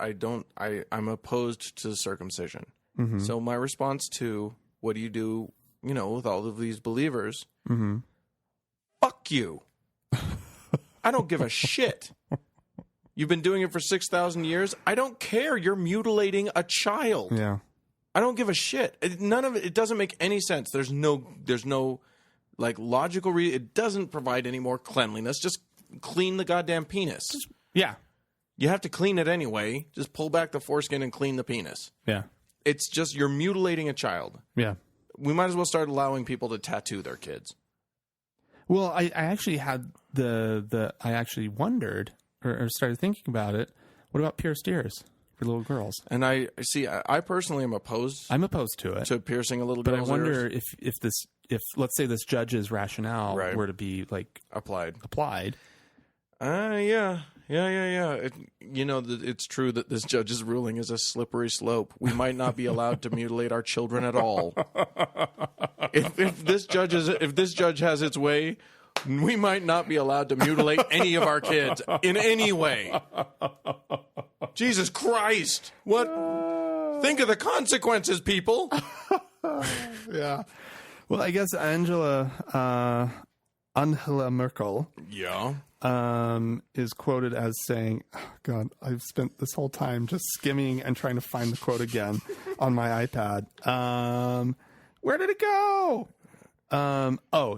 I'm opposed to circumcision. Mm-hmm. So my response to what do you do, you know, with all of these believers? Mm-hmm. Fuck you. I don't give a shit. You've been doing it for 6,000 years. I don't care. You're mutilating a child. Yeah. I don't give a shit. None of it. It doesn't make any sense. There's no like logical reason. It doesn't provide any more cleanliness. Just clean the goddamn penis. Yeah. You have to clean it anyway. Just pull back the foreskin and clean the penis. Yeah. It's just you're mutilating a child. Yeah. We might as well start allowing people to tattoo their kids. Well, I actually had I actually wondered or started thinking about it. What about pierced ears for little girls? And I personally am opposed. I'm opposed to it. To piercing a little but girl's I wonder ears. if let's say this judge's rationale were to be like applied. Yeah. It's true that this judge's ruling is a slippery slope. We might not be allowed to mutilate our children at all. If this judge has its way, we might not be allowed to mutilate any of our kids in any way. Jesus Christ! What? Think of the consequences, people. Yeah. Well, I guess Angela Merkel. Yeah. Is quoted as saying, oh God, I've spent this whole time just skimming and trying to find the quote again on my iPad. Where did it go?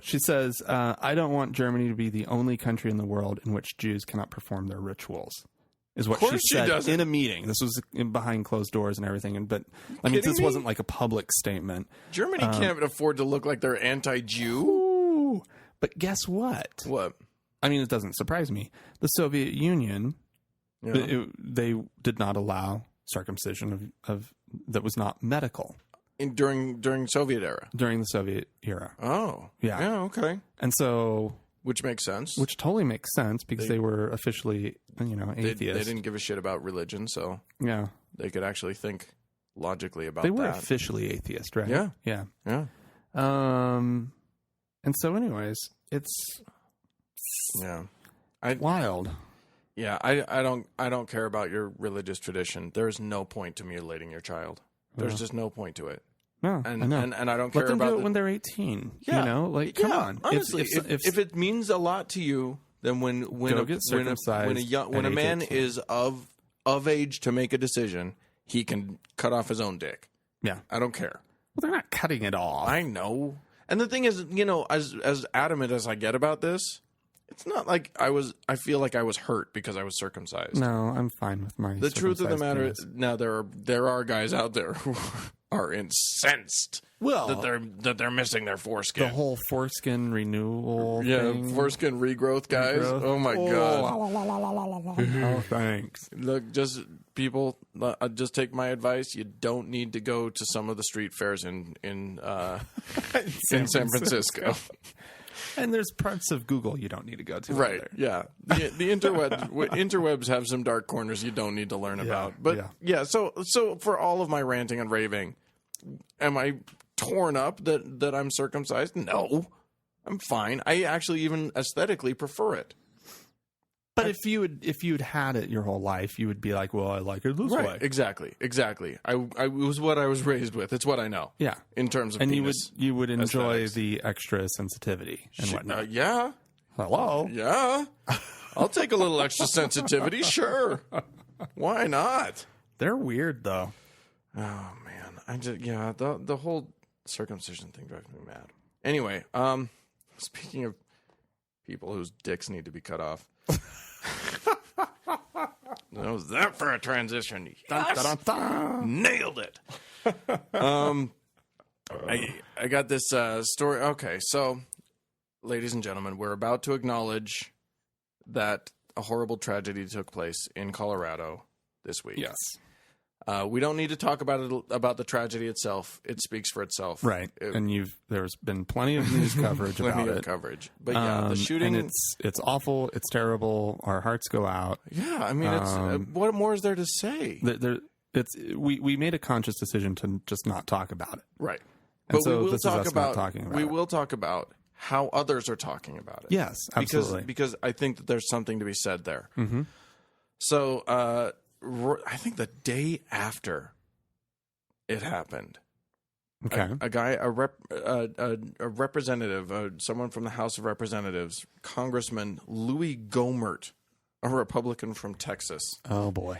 She says, I don't want Germany to be the only country in the world in which Jews cannot perform their rituals. Is what she said in a meeting. This was behind closed doors and everything. But I mean, this wasn't like a public statement. Germany can't afford to look like they're anti-Jew. Ooh, but guess what? What? I mean, it doesn't surprise me. The Soviet Union, they did not allow circumcision of that was not medical during Soviet era. During the Soviet era. Oh, yeah, okay. And so, which makes sense. Which totally makes sense because they were officially, atheists. They didn't give a shit about religion, so yeah, they could actually think logically about. They were officially atheist, right? Yeah, yeah. And so, anyways, it's. Yeah, wild. Yeah, I don't care about your religious tradition. There is no point to mutilating your child. There's just no point to it. No, and I know. And I don't care Let them about do it when they're 18. Yeah, come on. Honestly, if it means a lot to you, then when a man is of age to make a decision, he can cut off his own dick. Yeah, I don't care. Well, they're not cutting it off. I know. And the thing is, as adamant as I get about this, It's not like I feel like I was hurt because I was circumcised. No, I'm fine with my. The truth of the matter penis. is, now there are guys out there who are incensed that they're missing their foreskin. The whole foreskin renewal thing. Foreskin regrowth, guys. Oh my god. Oh, thanks. Look, just people, just take my advice. You don't need to go to some of the street fairs in San Francisco. And there's parts of Google you don't need to go to. Right. Either. Yeah. The interwebs have some dark corners you don't need to learn about. But so for all of my ranting and raving, am I torn up that I'm circumcised? No. I'm fine. I actually even aesthetically prefer it. But if you'd had it your whole life, you would be like, well, I like it this way. Exactly. I it was what I was raised with. It's what I know. Yeah. In terms of and penis you would enjoy aesthetics. the extra sensitivity and whatnot. Yeah. Hello. Yeah. I'll take a little extra sensitivity. Sure. Why not? They're weird though. Oh man. The whole circumcision thing drives me mad. Anyway, speaking of people whose dicks need to be cut off. That was that for a transition. Yes! Dun, dun, dun. Nailed it. I got this story. Okay, so, ladies and gentlemen, we're about to acknowledge that a horrible tragedy took place in Colorado this week. Yes. We don't need to talk about the tragedy itself. It speaks for itself. Right. And there's been plenty of news coverage about it. Coverage. But yeah, the shooting. And it's awful. It's terrible. Our hearts go out. Yeah, I mean, it's what more is there to say? We made a conscious decision to just not talk about it. Right. And but so we will this talk is us not talking about we it. will talk about how others are talking about it. Yes, absolutely. Because I think that there's something to be said there. Mm-hmm. So I think the day after it happened, okay, a representative, someone from the House of Representatives, Congressman Louis Gohmert, a Republican from Texas. Oh boy.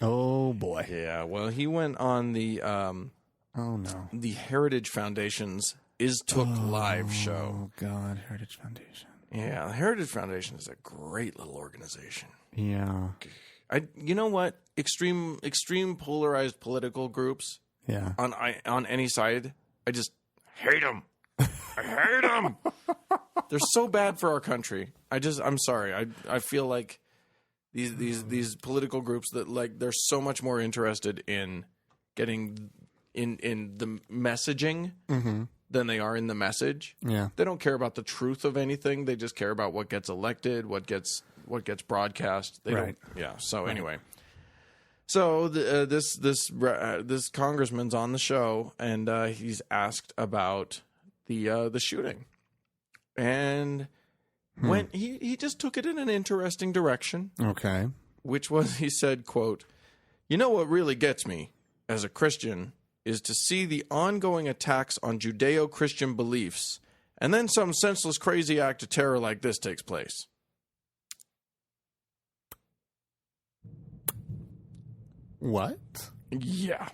Yeah, well, he went on the the Heritage Foundation's Is Took Live show. Oh God, Heritage Foundation. Yeah, the Heritage Foundation is a great little organization. Yeah. You know what? Extreme polarized political groups. Yeah. On any side, I just hate them. I hate them. They're so bad for our country. I'm sorry. I feel like these political groups that they're so much more interested in getting in the messaging than they are in the message. Yeah. They don't care about the truth of anything. They just care about what gets elected, what gets broadcast. They don't. Yeah. So anyway, so this congressman's on the show, and he's asked about the shooting, and when he just took it in an interesting direction. Okay. Which was, he said, quote, "You know what really gets me as a Christian is to see the ongoing attacks on Judeo-Christian beliefs, and then some senseless, crazy act of terror like this takes place." What? Yeah.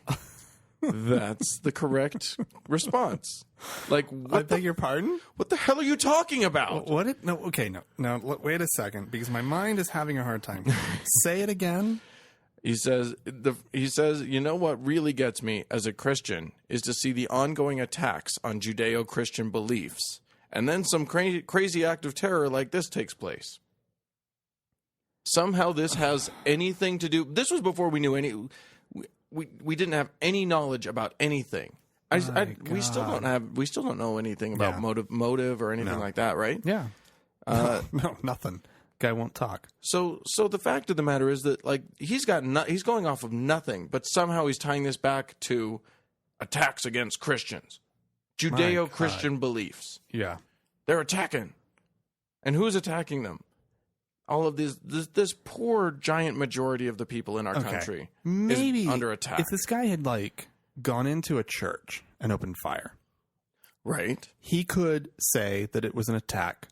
That's the correct response. Like, I beg your pardon? What the hell are you talking about? No, wait a second, because my mind is having a hard time. Say it again. He says, you know what really gets me as a Christian is to see the ongoing attacks on Judeo-Christian beliefs, and then some crazy act of terror like this takes place. Somehow this has anything to do... This was before we knew any... We didn't have any knowledge about anything. We still don't know anything about motive or anything like that, right? Yeah. No, nothing. Guy won't talk. So the fact of the matter is that he's going off of nothing, but somehow he's tying this back to attacks against Christians, Judeo-Christian beliefs. Yeah, they're attacking, and who's attacking them? All of this poor giant majority of the people in our country is under attack. If this guy had gone into a church and opened fire, right, he could say that it was an attack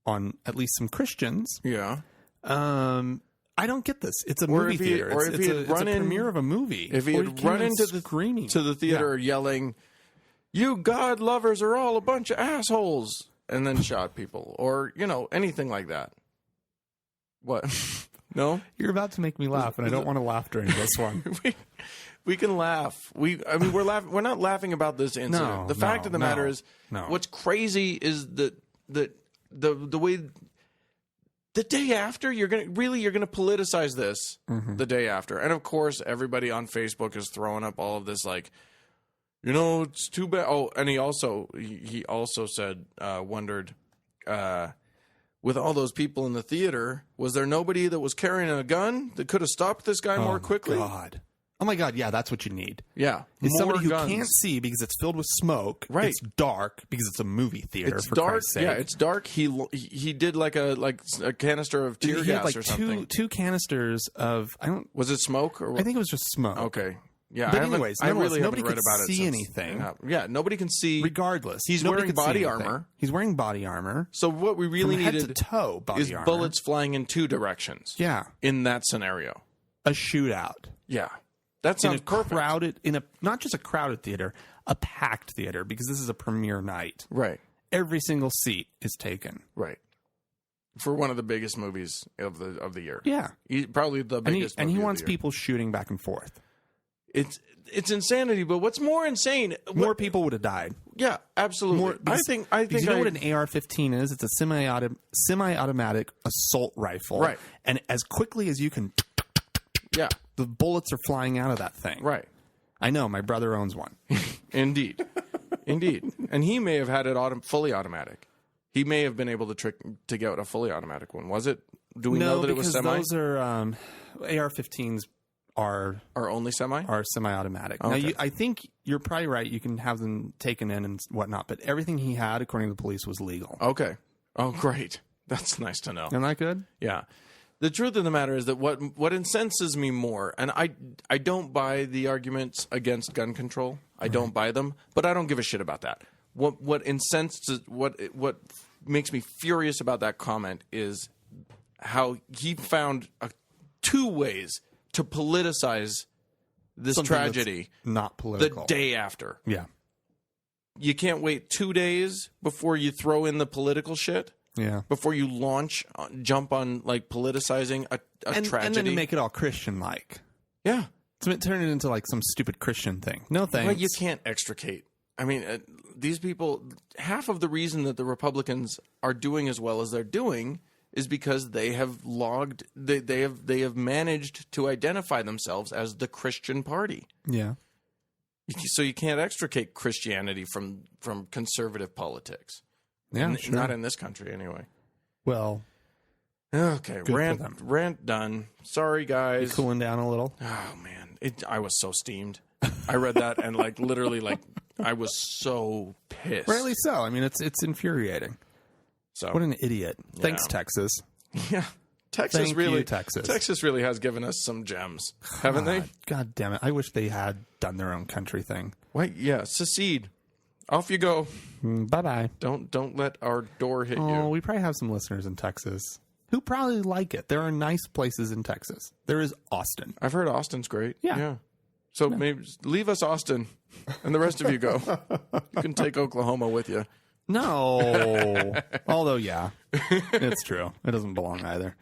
on at least some Christians. Yeah. I don't get this. It's a movie theater. It's a premiere of a movie. If he had run into the theater yelling, "You God lovers are all a bunch of assholes," and then shot people, or anything like that. What? No, you're about to make me laugh, and I don't want to laugh during this one. we can laugh. We're laughing. We're not laughing about this incident. No, the fact of the matter is, what's crazy is that the way. The day after, you're gonna politicize this the day after, and of course, everybody on Facebook is throwing up all of this like, it's too bad. Oh, and he also said, wondered, with all those people in the theater, was there nobody that was carrying a gun that could have stopped this guy more quickly? Oh my God, yeah, that's what you need. Yeah. It's somebody who can't see because it's filled with smoke. Right. It's dark because it's a movie theater, it's for dark. Christ's sake. Yeah, it's dark. He did like a canister of tear gas like or something. two canisters of Was it smoke or what? I think it was just smoke. Okay. Yeah, but anyways, I really nobody haven't read could about see it anything. Yeah, nobody can see. Regardless, he's nobody wearing could see body anything. armor. He's wearing body armor. So what we really From head needed to toe body is armor. bullets flying in two directions. Yeah, in that scenario, a shootout. Yeah, that sounds perfect. Crowded not just a crowded theater, a packed theater, because this is a premiere night. Right. Every single seat is taken. Right. For one of the biggest movies of the year. Yeah, probably the biggest. And he movie wants of the year. people shooting back and forth. It's insanity, but what's more insane? More people would have died. Yeah, absolutely. I think you know what an AR-15 is? It's a semi-automatic assault rifle. Right. And as quickly as you can, yeah, the bullets are flying out of that thing. Right. I know. My brother owns one. Indeed. And he may have had it fully automatic. He may have been able to get a fully automatic one. Was it? Do we know that it was semi? Those are AR-15s. Are only semi-automatic. Okay. Now, I think you're probably right. You can have them taken in and whatnot, but everything he had, according to the police, was legal. Okay. Oh, great. That's nice to know. Isn't that good? Yeah. The truth of the matter is that what incenses me more, and I don't buy the arguments against gun control. I don't buy them, but I don't give a shit about that. What makes me furious about that comment is how he found two ways to politicize this Something tragedy, not political, the day after. Yeah, you can't wait 2 days before you throw in the political shit. Yeah, before you jump on like politicizing a tragedy, and then make it all Christian-like. Yeah, turn it into like some stupid Christian thing. No thanks. Well, you can't extricate. I mean, these people. Half of the reason that the Republicans are doing as well as they're doing is because they have they have managed to identify themselves as the Christian party. Yeah. So you can't extricate Christianity from conservative politics. Yeah, sure. Not in this country anyway. Well, okay, rant done. Sorry, guys. You cooling down a little? Oh man, I was so steamed. I read that and literally I was so pissed. Rightly so. I mean, it's infuriating. So what an idiot. Yeah. Thanks, Texas. Yeah. Texas Texas really has given us some gems, haven't they? God damn it. I wish they had done their own country thing. Wait, yeah, secede. Off you go. Bye-bye. Don't let our door hit you. Oh, we probably have some listeners in Texas who probably like it. There are nice places in Texas. There is Austin. I've heard Austin's great. Yeah. So maybe leave us Austin and the rest of you go. You can take Oklahoma with you. No. Although, yeah, it's true. It doesn't belong either.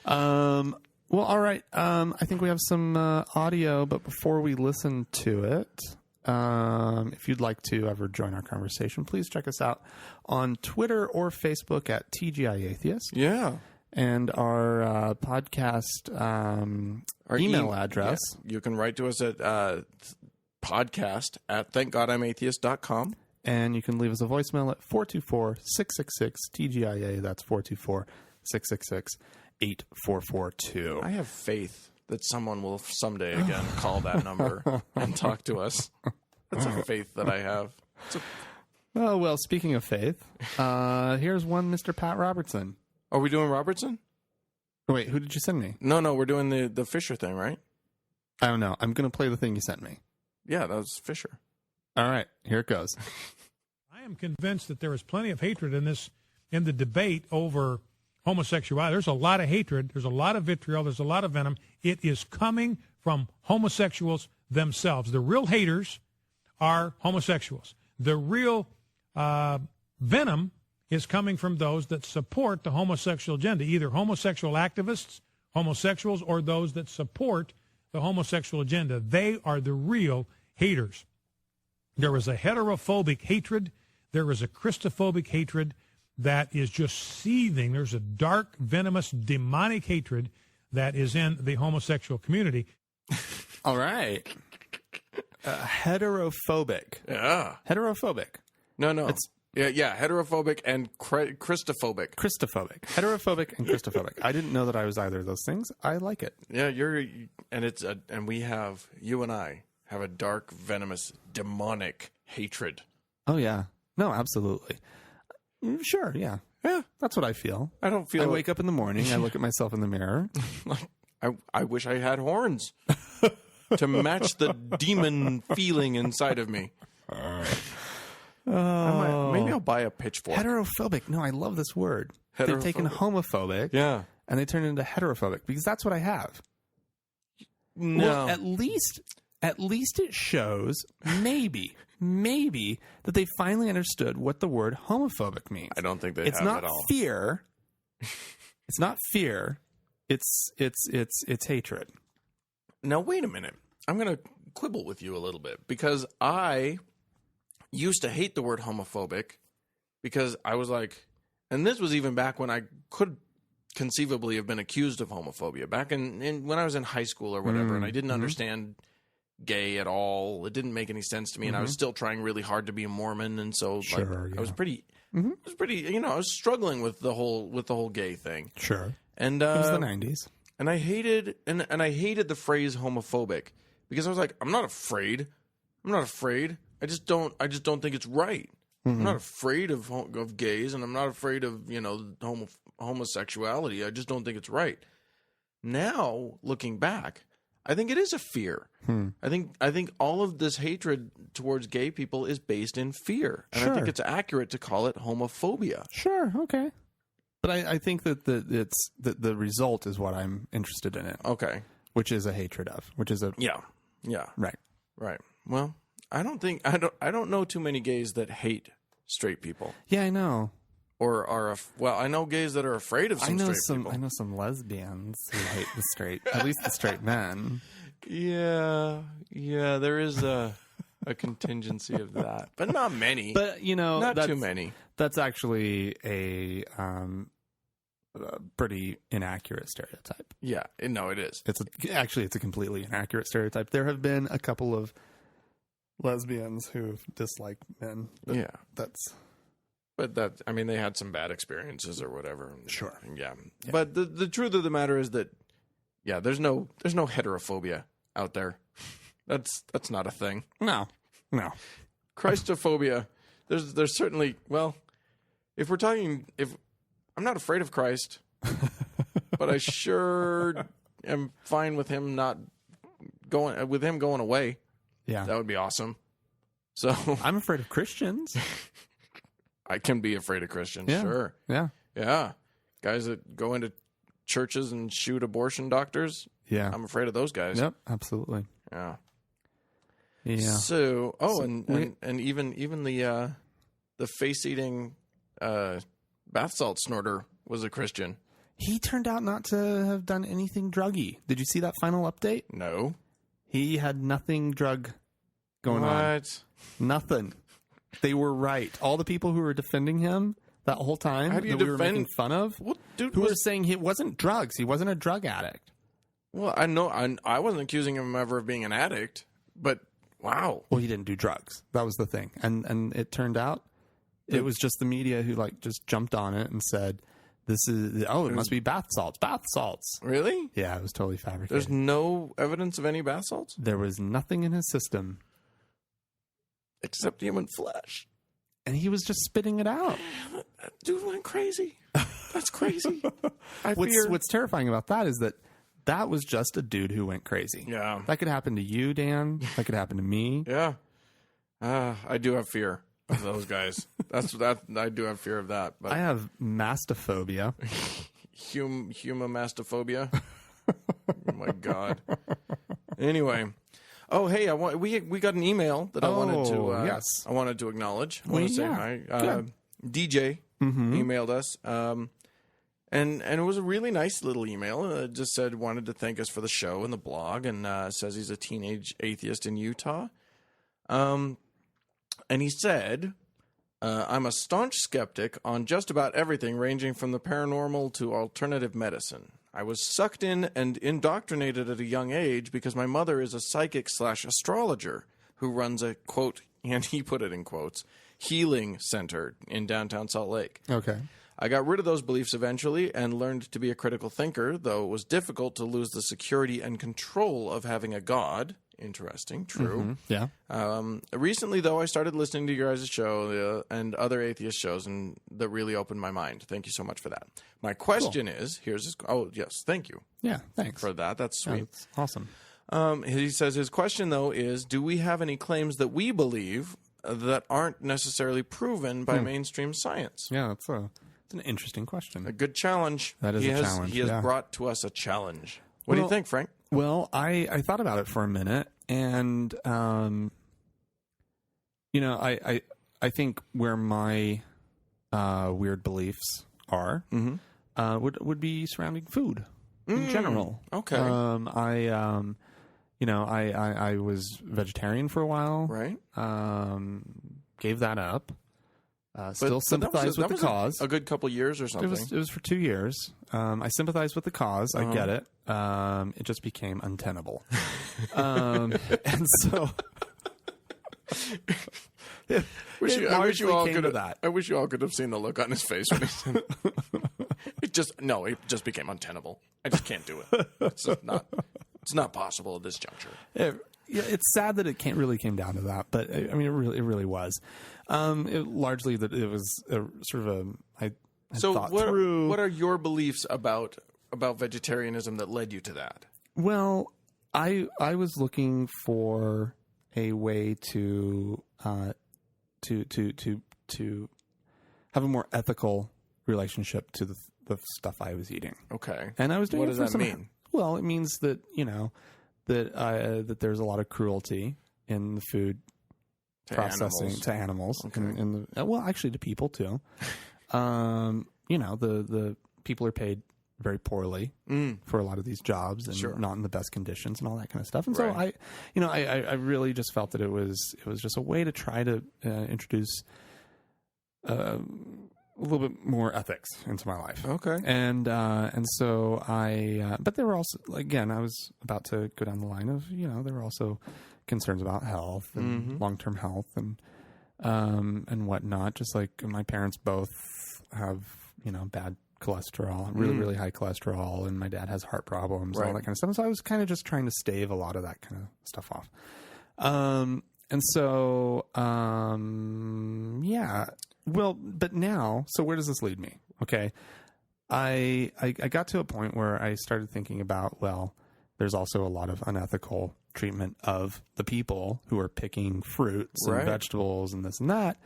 Well, all right. I think we have some audio, but before we listen to it, if you'd like to ever join our conversation, please check us out on Twitter or Facebook at TGI Atheist. Yeah. And our podcast our email address. Yeah. You can write to us at podcast@thankgodimatheist.com. And you can leave us a voicemail at 424-666-TGIA. That's 424-666-8442. I have faith that someone will someday again call that number and talk to us. That's a faith that I have. Oh, well, speaking of faith, here's one Mr. Pat Robertson. Are we doing Robertson? Wait, who did you send me? No, we're doing the Fisher thing, right? I don't know. I'm going to play the thing you sent me. Yeah, that was Fisher. All right, here it goes. I am convinced that there is plenty of hatred in the debate over homosexuality. There's a lot of hatred. There's a lot of vitriol. There's a lot of venom. It is coming from homosexuals themselves. The real haters are homosexuals. The real venom is coming from those that support the homosexual agenda, either homosexual activists, homosexuals, or those that support the homosexual agenda. They are the real haters. There is a heterophobic hatred. There is a Christophobic hatred that is just seething. There's a dark, venomous, demonic hatred that is in the homosexual community. All right. Heterophobic. Yeah. Heterophobic. No. Yeah, heterophobic and Christophobic. Christophobic. Heterophobic and Christophobic. I didn't know that I was either of those things. I like it. Yeah, you and I have a dark, venomous, demonic hatred. Oh, yeah. No, absolutely. Sure, yeah. Yeah. That's what I feel. I don't feel... I wake up in the morning, I look at myself in the mirror. I wish I had horns to match the demon feeling inside of me. Maybe I'll buy a pitchfork. Heterophobic. No, I love this word. They've taken homophobic and they turn it into heterophobic because that's what I have. No. Well, at least it shows maybe that they finally understood what the word homophobic means. I don't think they it's have not at all. Fear. It's not fear. It's hatred. Now wait a minute. I'm going to quibble with you a little bit because I used to hate the word homophobic because I was like, and this was even back when I could conceivably have been accused of homophobia, back in when I was in high school or whatever, and I didn't understand gay at all. It didn't make any sense to me, and I was still trying really hard to be a Mormon, and so I was pretty, I was struggling with the whole gay thing. Sure. And it was the 90s. And I hated I hated the phrase homophobic because I was like, I'm not afraid. I just don't think it's right. I'm not afraid of gays, and I'm not afraid of homosexuality. I just don't think it's right. Now, looking back, I think it is a fear. I think all of this hatred towards gay people is based in fear, and I think it's accurate to call it homophobia. Sure, okay. But I think that the result is what I'm interested in it. Okay, which is a hatred of, which is a right. Well, I don't know too many gays that hate straight people. Yeah, I know. Or I know gays that are afraid of straight people. I know some lesbians who hate the straight, at least the straight men. Yeah, there is a contingency of that, but not many. But not too many. That's actually a pretty inaccurate stereotype. Yeah, no, it is. It's a completely inaccurate stereotype. There have been a couple of lesbians who dislike men. But they had some bad experiences or whatever. Sure. Yeah. But the truth of the matter is that, there's no heterophobia out there. That's not a thing. No. Christophobia. There's certainly, if I'm not afraid of Christ, but I sure am fine with him going away. Yeah. That would be awesome. So I'm afraid of Christians. I can be afraid of Christians, yeah. Sure. Yeah. Yeah. Guys that go into churches and shoot abortion doctors. Yeah. I'm afraid of those guys. Yep, absolutely. Yeah. Yeah. So, and even the face-eating bath salt snorter was a Christian. He turned out not to have done anything druggy. Did you see that final update? No. He had nothing drug going on. What? Nothing. They were right. All the people who were defending him that whole time that we were making fun of, who were saying he wasn't drugs. He wasn't a drug addict. Well, I know I wasn't accusing him ever of being an addict, but wow. Well, he didn't do drugs. That was the thing. And it turned out it was just the media who just jumped on it and said, it must be bath salts. Bath salts. Really? Yeah, it was totally fabricated. There's no evidence of any bath salts? There was nothing in his system. Except human flesh. And he was just spitting it out. That dude went crazy. That's crazy. What's terrifying about that is that was just a dude who went crazy. Yeah. That could happen to you, Dan. That could happen to me. Yeah. I do have fear of those guys. I do have fear of that. But I have mastophobia. Humomastophobia. Oh my God. Anyway. Oh, hey! We got an email that I wanted to acknowledge. I want to say hi. DJ emailed us. And it was a really nice little email. It just said wanted to thank us for the show and the blog, and says he's a teenage atheist in Utah. And he said, I'm a staunch skeptic on just about everything, ranging from the paranormal to alternative medicine. I was sucked in and indoctrinated at a young age because my mother is a psychic/astrologer who runs a, quote, and he put it in quotes, healing center in downtown Salt Lake. Okay. I got rid of those beliefs eventually and learned to be a critical thinker, though it was difficult to lose the security and control of having a God. Interesting. True. Yeah. Recently, though, I started listening to your guys' show and other atheist shows, and that really opened my mind. Thank you so much for that. My question is, here's his... Oh, yes. Thank you. Yeah, thanks. For that. That's sweet. That's awesome. He says his question, though, is, do we have any claims that we believe that aren't necessarily proven by mainstream science? Yeah, it's an interesting question. A good challenge. That is a challenge. He has brought to us a challenge. What do you think, Frank? Well, I thought about it for a minute, and I think where my weird beliefs are would be surrounding food in general. Okay. I was vegetarian for a while. Right. Gave that up. Still sympathize with the cause. A good couple years or something. It was for 2 years. I sympathize with the cause. I get it. It just became untenable. And so... I wish you all could have that. I wish you all could have seen the look on his face when he said it just became untenable. I just can't do it. It's not possible at this juncture. It's sad that it really came down to that, but I mean, it really was. Largely that it was sort of what are your beliefs about vegetarianism that led you to that? Well, I was looking for a way to have a more ethical relationship to the stuff I was eating. Okay. And I was doing what does that mean? Well, it means that, that there's a lot of cruelty in the food processing to animals. Okay. Well, actually to people too. The people are paid very poorly for a lot of these jobs and not in the best conditions and all that kind of stuff. And so I really just felt that it was just a way to try to introduce a little bit more ethics into my life. Okay. And so but there were also, again, I was about to go down the line of, there were also concerns about health and long-term health and whatnot. Just like my parents both have, bad cholesterol, really high cholesterol, and my dad has heart problems and all that kind of stuff. And so I was kind of just trying to stave a lot of that kind of stuff off. And so, well, but now, so where does this lead me? Okay. I got to a point where I started thinking about, well, there's also a lot of unethical treatment of the people who are picking fruits and vegetables and this and that.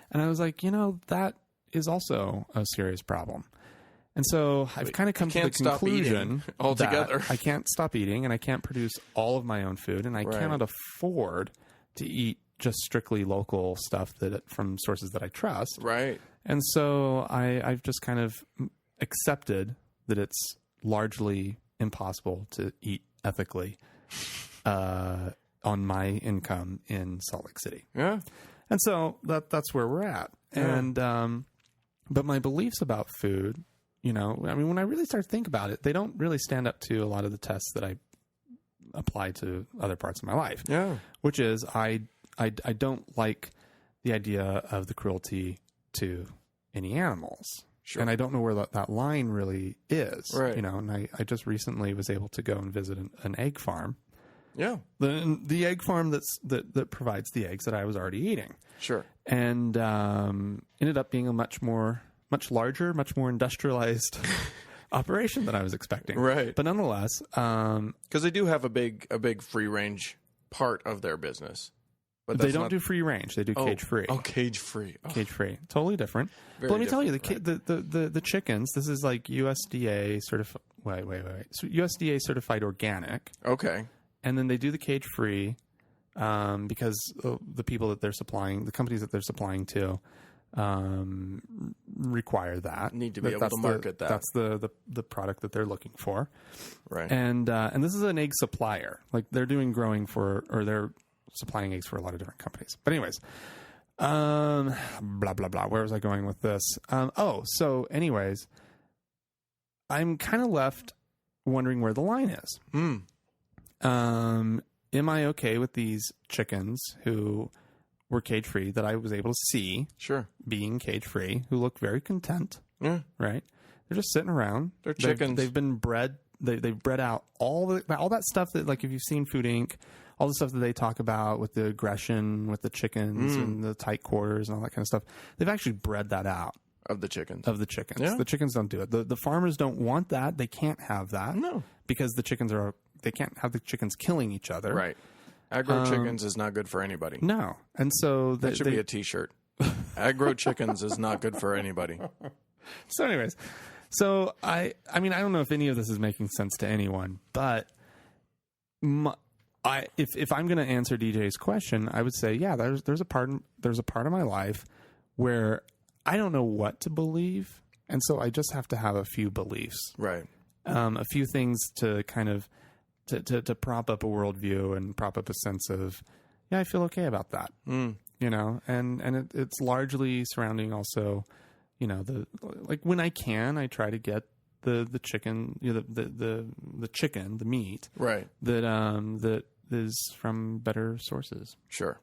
And I was like, that is also a serious problem. And so I've kind of come to the conclusion altogether. I can't stop eating and I can't produce all of my own food, and I cannot afford to eat just strictly local stuff from sources that I trust. Right. And so I've just kind of accepted that it's largely impossible to eat ethically on my income in Salt Lake City. Yeah. And so that's where we're at. Yeah. And but my beliefs about food, when I really start to think about it, they don't really stand up to a lot of the tests that I apply to other parts of my life. Yeah. Which is I don't like the idea of the cruelty to any animals. Sure. And I don't know where that line really is. Right. And I just recently was able to go and visit an egg farm. Yeah. The egg farm that provides the eggs that I was already eating. Sure. And ended up being a much larger, much more industrialized operation than I was expecting. Right. But nonetheless, because they do have a big free range part of their business. But they don't do free range. They do cage free. Oh, cage free. Oh. Cage free. Totally different. But let me tell you, the chickens, this is like USDA certified. Wait. So USDA certified organic. Okay. And then they do the cage free because the people that they're supplying, the companies that they're supplying to, require that. Need to be able to market that. That's the product that they're looking for. Right. And this is an egg supplier. Like they're they're supplying eggs for a lot of different companies. But anyways, blah, blah, blah. Where was I going with this? So anyways, I'm kind of left wondering where the line is. Am I okay with these chickens who were cage-free that I was able to see being cage-free, who look very content? Yeah. Right? They're just sitting around. They're chickens. They've been bred. They've bred out all that stuff that, like, if you've seen Food Inc., all the stuff that they talk about with the aggression with the chickens and the tight quarters and all that kind of stuff. They've actually bred that out. Of the chickens. Yeah. The chickens don't do it. The farmers don't want that. They can't have that. No. Because they can't have the chickens killing each other. Right. Agro chickens is not good for anybody. No. And so that should be a t-shirt. Agro chickens is not good for anybody. So anyways, I mean, I don't know if any of this is making sense to anyone, but if I'm going to answer DJ's question, I would say, yeah, there's a part of my life where I don't know what to believe, and so I just have to have a few beliefs, right? A few things to kind of to prop up a worldview and prop up a sense of, yeah, I feel okay about that, you know, and it's largely surrounding also, you know, like when I can, I try to get the chicken, you know, the meat, right? That is from better sources. Sure.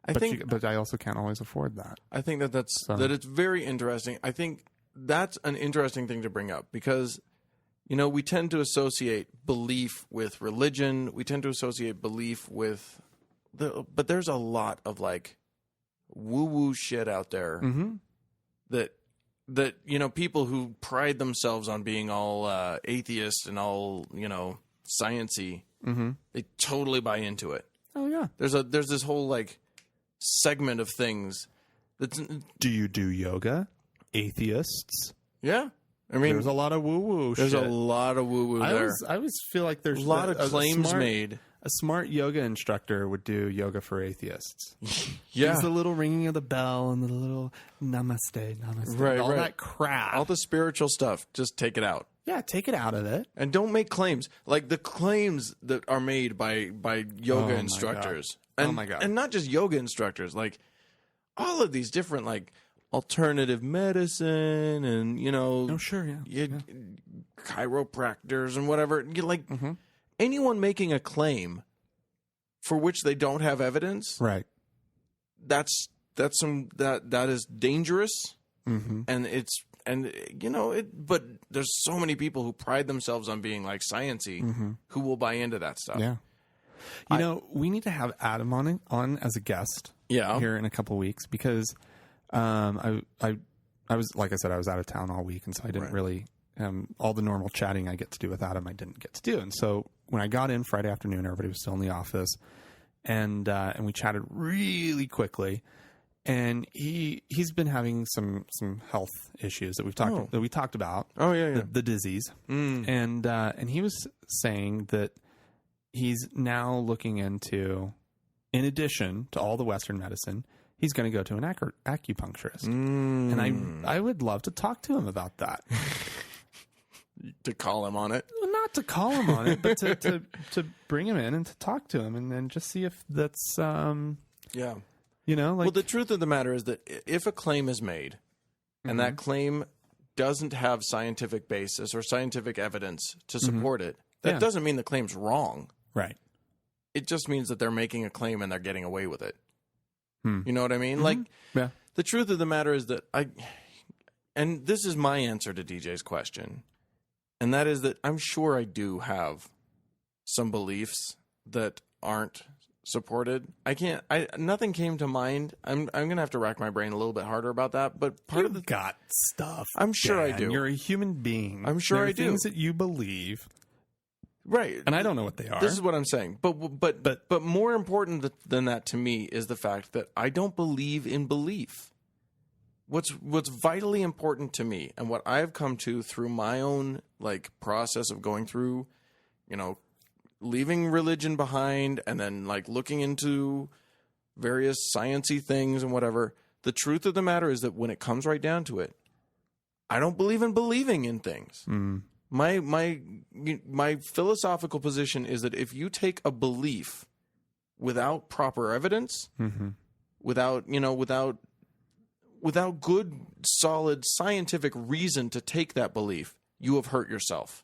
But I also can't always afford that. I think that it's very interesting. I think that's an interesting thing to bring up because, you know, we tend to associate belief with religion. We tend to associate belief with but there's a lot of like woo-woo shit out there that, you know, people who pride themselves on being all atheist and all, you know, science-y, they totally buy into it. Oh yeah. There's this whole like segment of things that's. Do you do yoga? Atheists? Yeah. I mean, there's a lot of woo-woo shit. There's a lot of woo-woo there. I always feel like there's a lot of claims made. A smart yoga instructor would do yoga for atheists. Yeah. There's the little ringing of the bell and the little namaste. Right, all that crap. All the spiritual stuff. Just take it out. Yeah, take it out of it. And don't make claims. Like the claims that are made by yoga instructors. Oh my God. And not just yoga instructors. Like all of these different like alternative medicine and, you know. Oh, sure, yeah. Chiropractors and whatever. Like anyone making a claim for which they don't have evidence. Right. That is dangerous. And you know, but there's so many people who pride themselves on being like science-y who will buy into that stuff. Yeah. You know, we need to have Adam on as a guest here in a couple of weeks because I was, like I said, I was out of town all week, and so I didn't really all the normal chatting I get to do with Adam I didn't get to do. And so when I got in Friday afternoon, everybody was still in the office, and we chatted really quickly. And he's been having some health issues that we talked about. Oh yeah. The disease. And he was saying that he's now looking into, in addition to all the Western medicine, he's going to go to an acupuncturist. And I would love to talk to him about that. To call him on it? Well, not to call him on it, but to bring him in and to talk to him and just see if that's yeah. You know, like, well, the truth of the matter is that if a claim is made and that claim doesn't have scientific basis or scientific evidence to support it, that doesn't mean the claim's wrong. Right. It just means that they're making a claim and they're getting away with it. You know what I mean? Like, the truth of the matter is that and this is my answer to DJ's question, and that is that I'm sure I do have some beliefs that aren't supported. Nothing came to mind. I'm gonna have to rack my brain a little bit harder about that. But You've got stuff. I'm sure I do. You're a human being. I'm sure I do. Things that you believe, right? And I don't know what they are. This is what I'm saying. But more important than that to me is the fact that I don't believe in belief. What's vitally important to me, and what I've come to through my own like process of going through, you know, leaving religion behind and then like looking into various sciencey things and whatever, the truth of the matter is that when it comes right down to it, I don't believe in believing in things. My philosophical position is that if you take a belief without proper evidence, without good, solid scientific reason to take that belief, you have hurt yourself.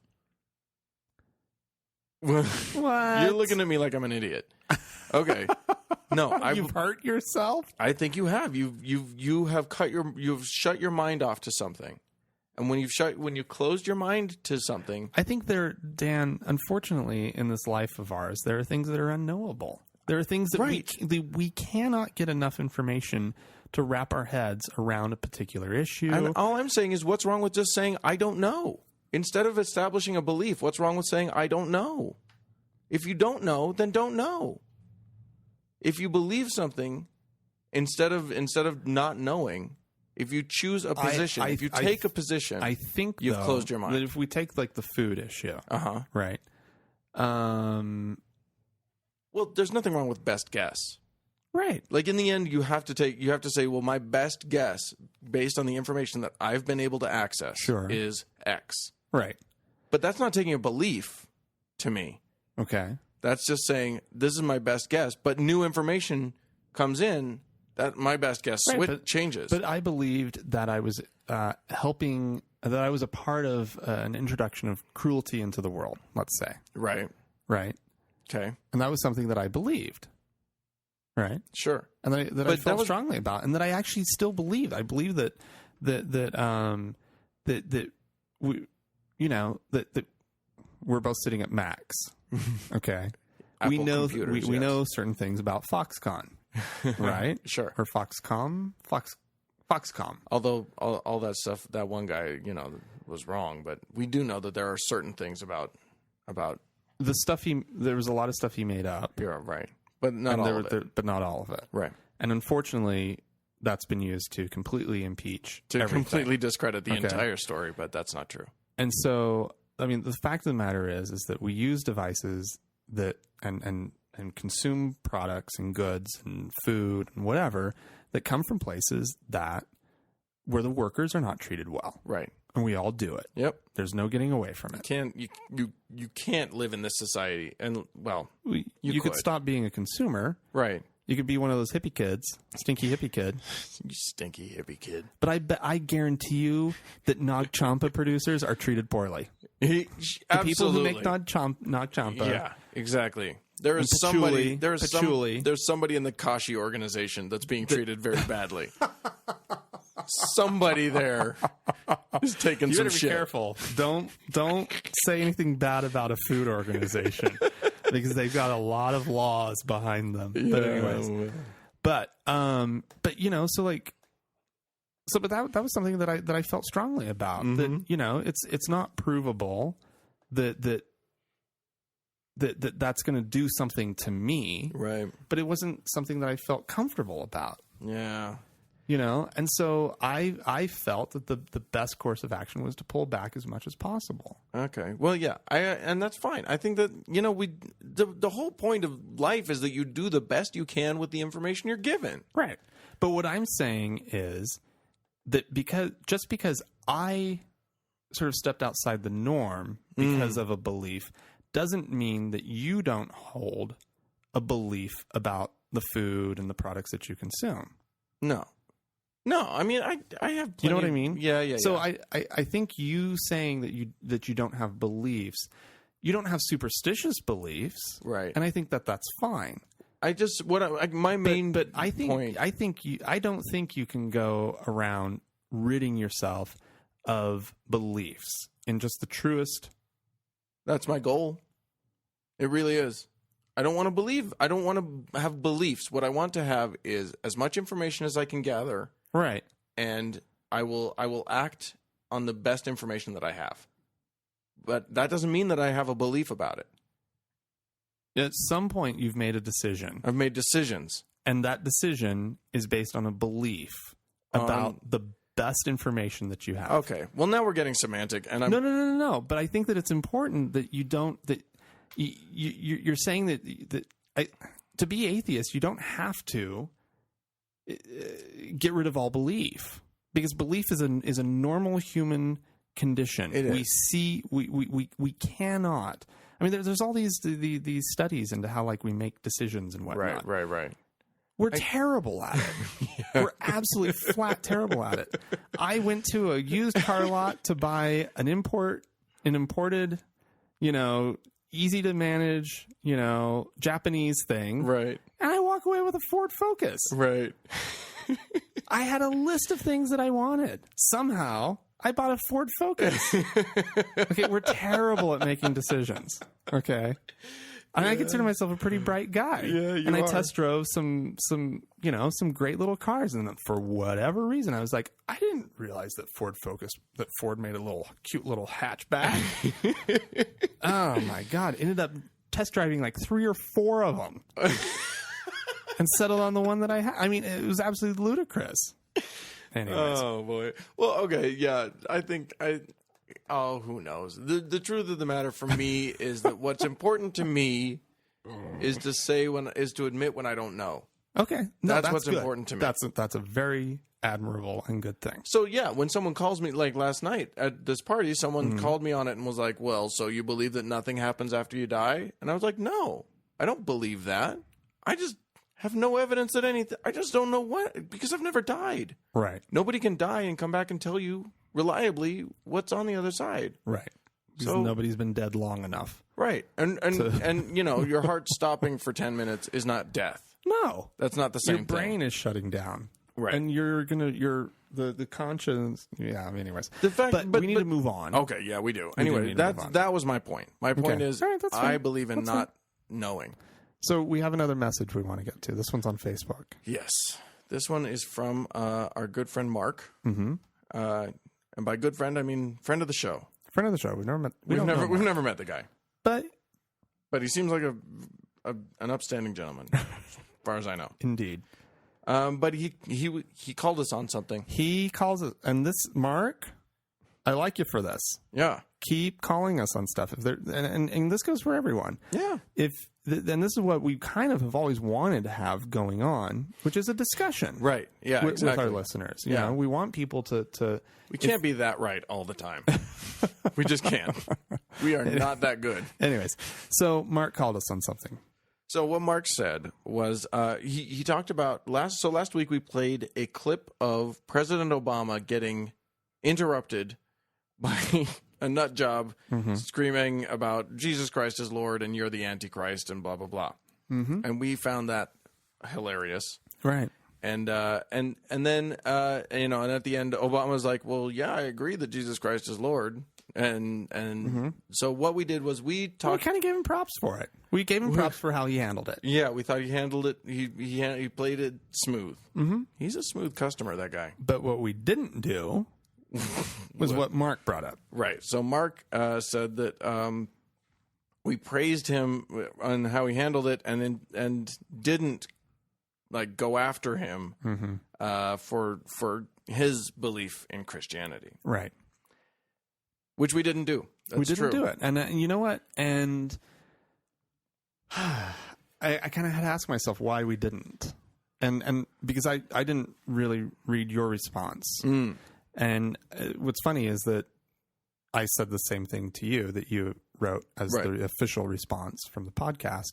What? You're looking at me like I'm an idiot. Okay. No, You've hurt yourself? I think you have. You've shut your mind off to something. And when you closed your mind to something, I think Dan, unfortunately, in this life of ours, there are things that are unknowable. There are things that we cannot get enough information to wrap our heads around a particular issue. And all I'm saying is, what's wrong with just saying, I don't know? Instead of establishing a belief, what's wrong with saying, I don't know? If you don't know, then don't know. If you believe something, instead of not knowing, if you choose a position, if you take a position, I think you've closed your mind. That if we take like the food issue, right? Well, there's nothing wrong with best guess. Right. Like in the end, you have to say, well, my best guess based on the information that I've been able to access is X. Right. But that's not taking a belief to me. Okay. That's just saying, this is my best guess. But new information comes in, that my best guess changes. But I believed that I was that I was a part of an introduction of cruelty into the world, let's say. Right. Right. Okay. And that was something that I believed. Right. Sure. And that I felt strongly about, and that I actually still believed. I believe that we, that we're both sitting at Max. Okay. we know certain things about Foxconn, right? Sure. Or Foxcom. Although all that stuff, that one guy, was wrong, but we do know that there are certain things about the stuff there was a lot of stuff he made up. You're right. But not all of it. But not all of it. Right. And unfortunately, that's been used to completely impeach completely discredit the entire story, but that's not true. And so, I mean, the fact of the matter is that we use devices that and consume products and goods and food and whatever that come from places where the workers are not treated well. Right. And we all do it. Yep. There's no getting away from it. You can't live in this society. And, well, you could stop being a consumer. Right. You could be one of those hippie kids, stinky hippie kid. You stinky hippie kid. But I guarantee you that Nag Champa producers are treated poorly. The people who make Nag Champa. Yeah, exactly. There is somebody. There's somebody in the Kashi organization that's being treated very badly. Somebody there is taking some shit. You better be careful. Don't say anything bad about a food organization because they've got a lot of laws behind them. Yeah. But anyways, but that was something that I felt strongly about. Mm-hmm. That it's not provable that's going to do something to me, right? But it wasn't something that I felt comfortable about. Yeah. And so I felt that the best course of action was to pull back as much as possible. Okay. Well, yeah, and that's fine. I think that, the whole point of life is that you do the best you can with the information you're given. Right. But what I'm saying is that because I sort of stepped outside the norm because of a belief doesn't mean that you don't hold a belief about the food and the products that you consume. No, I mean, I have plenty. You know what I mean? Yeah. So I think you saying that you don't have beliefs, you don't have superstitious beliefs, right? And I think that's fine. I don't think you can go around ridding yourself of beliefs in just the truest. That's my goal. It really is. I don't want to believe. I don't want to have beliefs. What I want to have is as much information as I can gather. Right. And I will act on the best information that I have. But that doesn't mean that I have a belief about it. At some point, you've made a decision. I've made decisions. And that decision is based on a belief about the best information that you have. Okay. Well, now we're getting semantic. And No. But I think that it's important that you don't... You're saying that to be atheist, you don't have to get rid of all belief, because belief is a normal human condition. We cannot. I mean, there's all these studies into how like we make decisions and whatnot. Right. We're terrible at it. We're absolutely flat terrible at it. I went to a used car lot to buy an imported, easy to manage, Japanese thing. Right. And I walk away with a Ford Focus. Right. I had a list of things that I wanted. Somehow, I bought a Ford Focus. Okay, we're terrible at making decisions. Okay. And I consider myself a pretty bright guy. Yeah, you and I are. test drove some great little cars. And then for whatever reason, I was like, I didn't realize that Ford made a cute little hatchback. Oh my God. Ended up test driving like 3 or 4 of them. And settled on the one that I had. I mean, it was absolutely ludicrous. Anyways. Oh boy. Well, okay, yeah. I think who knows? The truth of the matter for me is that what's important to me is to admit when I don't know. Okay. No, that's what's good. important to me. That's a very admirable and good thing. So yeah, when someone calls me, like last night at this party, someone called me on it and was like, "Well, so you believe that nothing happens after you die?" And I was like, "No, I don't believe that. I just have no evidence that anything. I just don't know what, because I've never died. Right. Nobody can die and come back and tell you reliably what's on the other side. Right. Because So- nobody's been dead long enough. Right. And your heart stopping for 10 minutes is not death. No. That's not the same Your brain thing. is shutting down. Right. And the conscience. Yeah. Anyways. But we need to move on. Okay, yeah, we do. do Anyway, need to move on. that was my point. My point is, All right, that's I fine. believe in That's not knowing. So we have another message we want to get to. This one's on Facebook. Yes. This one is from our good friend Mark. Mm-hmm. And by good friend, I mean friend of the show. Friend of the show. We've never met. We've never met the guy, But but he seems like an upstanding gentleman, as far as I know. indeed, But he called us on something. he calls it. And this Mark, I like you for this. Yeah. Keep calling us on stuff. If there, and this goes for everyone. Yeah. And this is what we kind of have always wanted to have going on, which is a discussion, Right. Yeah. with Exactly. our listeners. You Yeah. know, we want people to. We can't be that right all the time. We just can't. We are not that good. Anyways, so Mark called us on something. So what Mark said was he talked about last week we played a clip of President Obama getting interrupted by a nut job screaming about Jesus Christ is Lord and you're the Antichrist and blah blah blah. Mm-hmm. And we found that hilarious. Right. And then and at the end Obama was like, "Well, yeah, I agree that Jesus Christ is Lord." And so what we did was we We talked. kind of gave him props for it. We gave him props for how he handled it. Yeah, we thought he handled it. He played it smooth. Mm-hmm. He's a smooth customer, that guy. But what we didn't do was what Mark brought up. Right. So Mark said that we praised him on how he handled it, and didn't like go after him for his belief in Christianity, Right. which we didn't do. That's We didn't true. do it. And you know what? And I kind of had to ask myself why we didn't. And because I didn't really read your response. And what's funny is that I said the same thing to you that you wrote as Right. the official response from the podcast,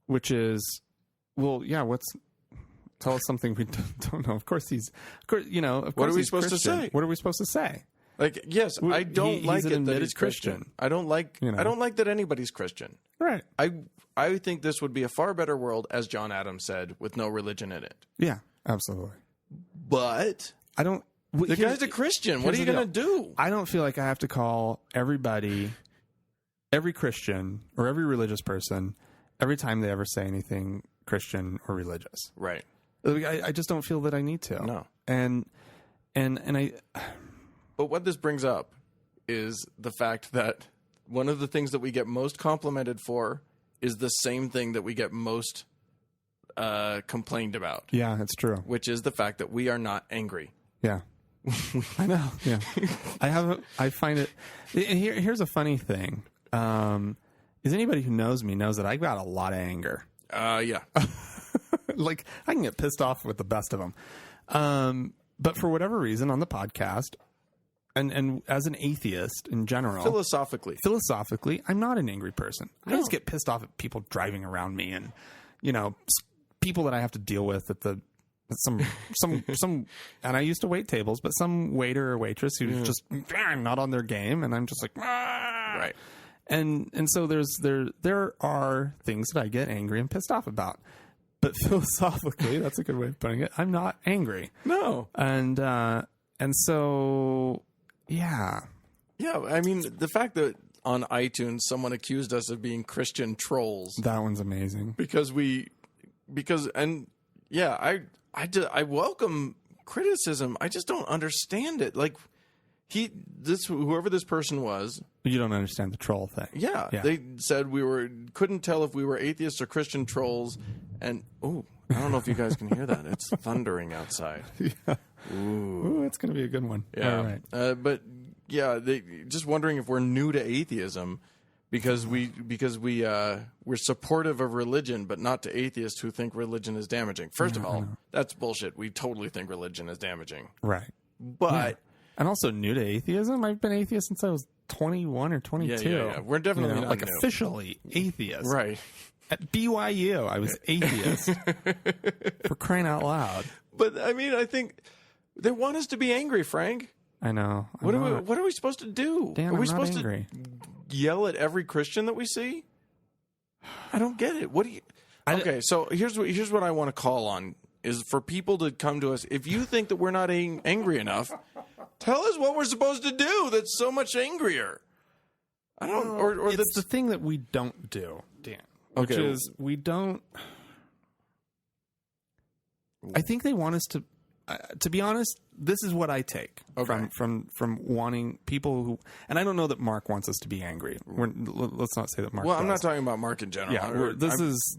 which is, well, yeah, tell us something we don't know. Of course, What are we supposed to say? What are we supposed to say? Like, yes, I don't he's like an it that admitted he's Christian. Christian. I don't like. You know. I don't like that anybody's Christian. Right. I think this would be a far better world, as John Adams said, with no religion in it. Yeah, absolutely. But I don't. the guy's a Christian. What are you going to do? I don't feel like I have to call everybody, every Christian or every religious person, every time they ever say anything Christian or religious. Right. I just don't feel that I need to. No. And I. But what this brings up is the fact that one of the things that we get most complimented for is the same thing that we get most complained about, Yeah, it's true. which is the fact that we are not angry. Yeah. I know. Yeah. I find it. And here's a funny thing. Is anybody who knows me knows that I've got a lot of anger. Yeah. Like, I can get pissed off with the best of them. But for whatever reason on the podcast, and as an atheist in general, philosophically, I'm not an angry person. I just get pissed off at people driving around me and, people that I have to deal with at some, and I used to wait tables, but some waiter or waitress who's just not on their game. And I'm just like, right. And so there are things that I get angry and pissed off about. But philosophically, that's a good way of putting it, I'm not angry. No. And so, yeah. Yeah, I mean, the fact that on iTunes someone accused us of being Christian trolls. That one's amazing. I welcome criticism. I just don't understand it. Like, whoever this person was, you don't understand the troll thing. Yeah. They said couldn't tell if we were atheists or Christian trolls. And I don't know if you guys can hear that. It's thundering outside. Yeah. Ooh, it's going to be a good one. Yeah. All right. But yeah, they just wondering if we're new to atheism because we're supportive of religion, but not to atheists who think religion is damaging. First of all, that's bullshit. We totally think religion is damaging. Right. But. Yeah. And also new to atheism. I've been atheist since I was 21 or 22. Yeah. We're definitely not like new. Officially atheist. Right. At BYU, I was atheist. For crying out loud. But I mean, I think they want us to be angry, Frank. I know. What are we supposed to do? Dan, are we I'm supposed not angry. to yell at every Christian that we see? I don't get it. What do you? Okay, so here's what I want to call on is for people to come to us. If you think that we're not angry enough, tell us what we're supposed to do that's so much angrier. I don't. Or it's that's the thing that we don't do, Dan. Okay. Which is we don't. I think they want us to. To be honest, this is what I take from wanting people who, and I don't know that Mark wants us to be angry. Let's not say that Mark. Well, does. I'm not talking about Mark in general. Yeah,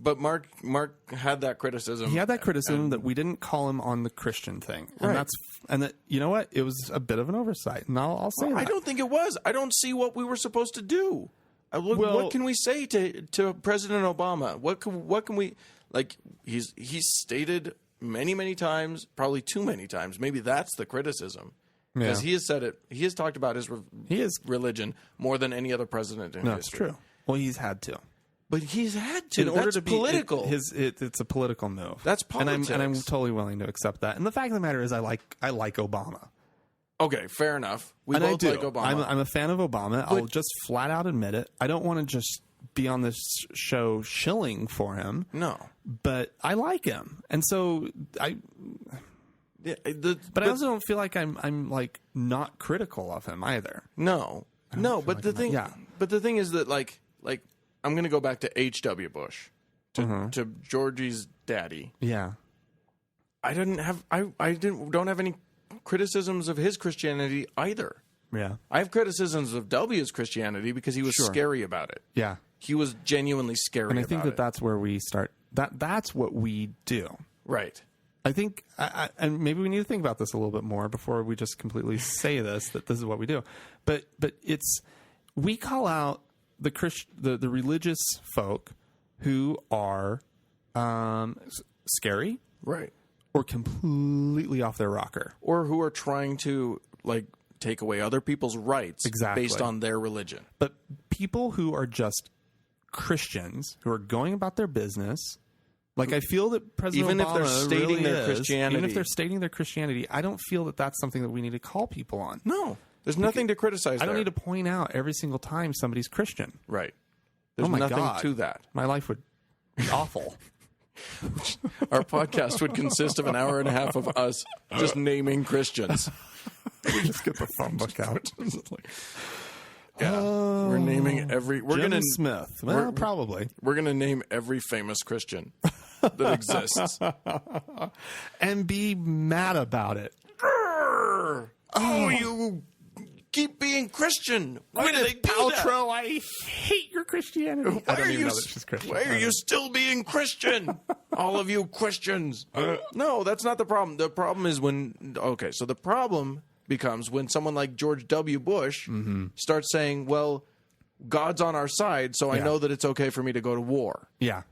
but Mark had that criticism. He had that criticism that we didn't call him on the Christian thing, and that you know what? It was a bit of an oversight, and I'll say that. I don't think it was. I don't see what we were supposed to do. What can we say to President Obama? What can we like? He's stated many times, probably too many times. Maybe that's the criticism because he has said it. He has talked about his religion more than any other president in history. That's true. Well, he's had to. But he's had to. In order That's to be political. It's a political move. That's politics. And I'm totally willing to accept that. And the fact of the matter is, I like Obama. Okay, fair enough. We and both I do. like Obama. I'm a fan of Obama. I'll just flat out admit it. I don't want to just be on this show shilling for him. No. But I like him. And so I also don't feel like I'm like not critical of him either. No. But the thing is that like I'm going to go back to H.W. Bush to Georgie's daddy. Yeah. I don't have any criticisms of his Christianity either. Yeah. I have criticisms of W's Christianity because he was scary about it. Yeah. He was genuinely scary about it. And I think that's where we start. That's what we do. Right. I think, and maybe we need to think about this a little bit more before we just completely say that this is what we do. But we call out the religious folk who are scary. Right. Or completely off their rocker. Or who are trying to like take away other people's rights based on their religion. But people who are just Christians who are going about their business, like I feel that President even Obama if they're stating really their Christianity, even if they're stating their Christianity, I don't feel that that's something that we need to call people on. No, there's nothing to criticize. I don't need to point out every single time somebody's Christian. Right. There's nothing to that. My life would be awful. Our podcast would consist of an hour and a half of us just naming Christians. We just get the phone book out. We're naming every. We're Jim gonna Smith. Well, probably. We're gonna name every famous Christian that exists and be mad about it. You keep being Christian. Why do they do Paltrow, that? I hate your Christianity. Why are you still being Christian? All of you Christians. No, that's not the problem. The problem is so the problem becomes when someone like George W. Bush starts saying, well, God's on our side, so I know that it's okay for me to go to war. Yeah.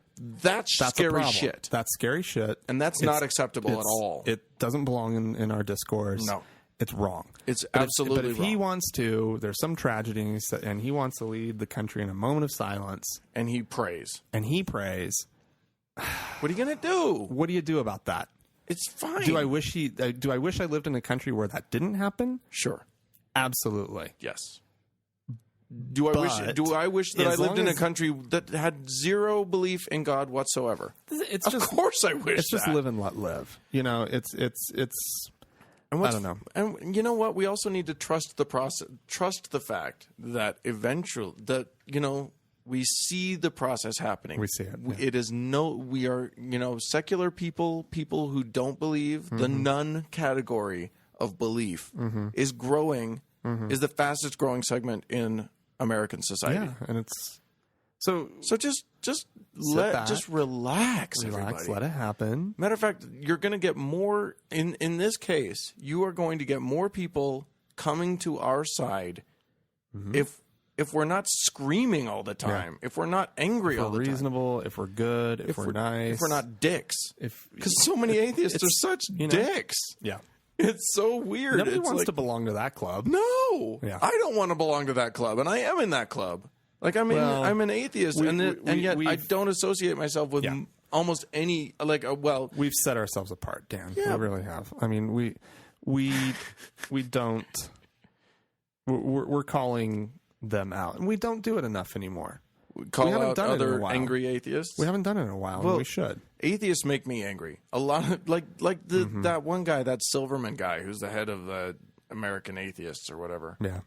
That's a scary problem. shit. That's scary shit. And that's not acceptable at all. It doesn't belong in our discourse. No. It's wrong. It's But absolutely if wrong. he wants to, there's some tragedy, and he wants to lead the country in a moment of silence, and he prays. and he prays, What are you going to do? what do you do about that? It's fine. Do I wish I lived in a country where that didn't happen? Sure. Absolutely. Yes. Do I wish that I as lived long in a as- country that had zero belief in God whatsoever? It's Of course I wish It's just that. live and let live. You know, it's And I don't know. And you know what? We also need to trust the process, trust the fact that eventually, we see the process happening. We see it, yeah. It is we are, secular people who don't believe. The none category of belief is growing, is the fastest growing segment in American society. yeah, and it's so just back. just relax, relax, everybody. let it happen. Matter of fact, you're going to get more in this case. You are going to get more people coming to our side if we're not screaming all the time, if we're not angry all If we're the time, reasonable, if we're good, if we're nice, if we're not dicks. if Because so many atheists are such dicks. yeah, It's so weird. nobody It's wants like, to belong to that club. No, Yeah. I don't want to belong to that club, and I am in that club. Like I'm an atheist, and yet I don't associate myself with almost any We've set ourselves apart, Dan. Yeah. We really have. I mean, we don't. We're calling them out, and we don't do it enough anymore. call we haven't out done it in a other while. angry atheists. We haven't done it in a while, and we should. Atheists make me angry. A lot of that one guy, that Silverman guy, who's the head of the American Atheists or whatever. Yeah.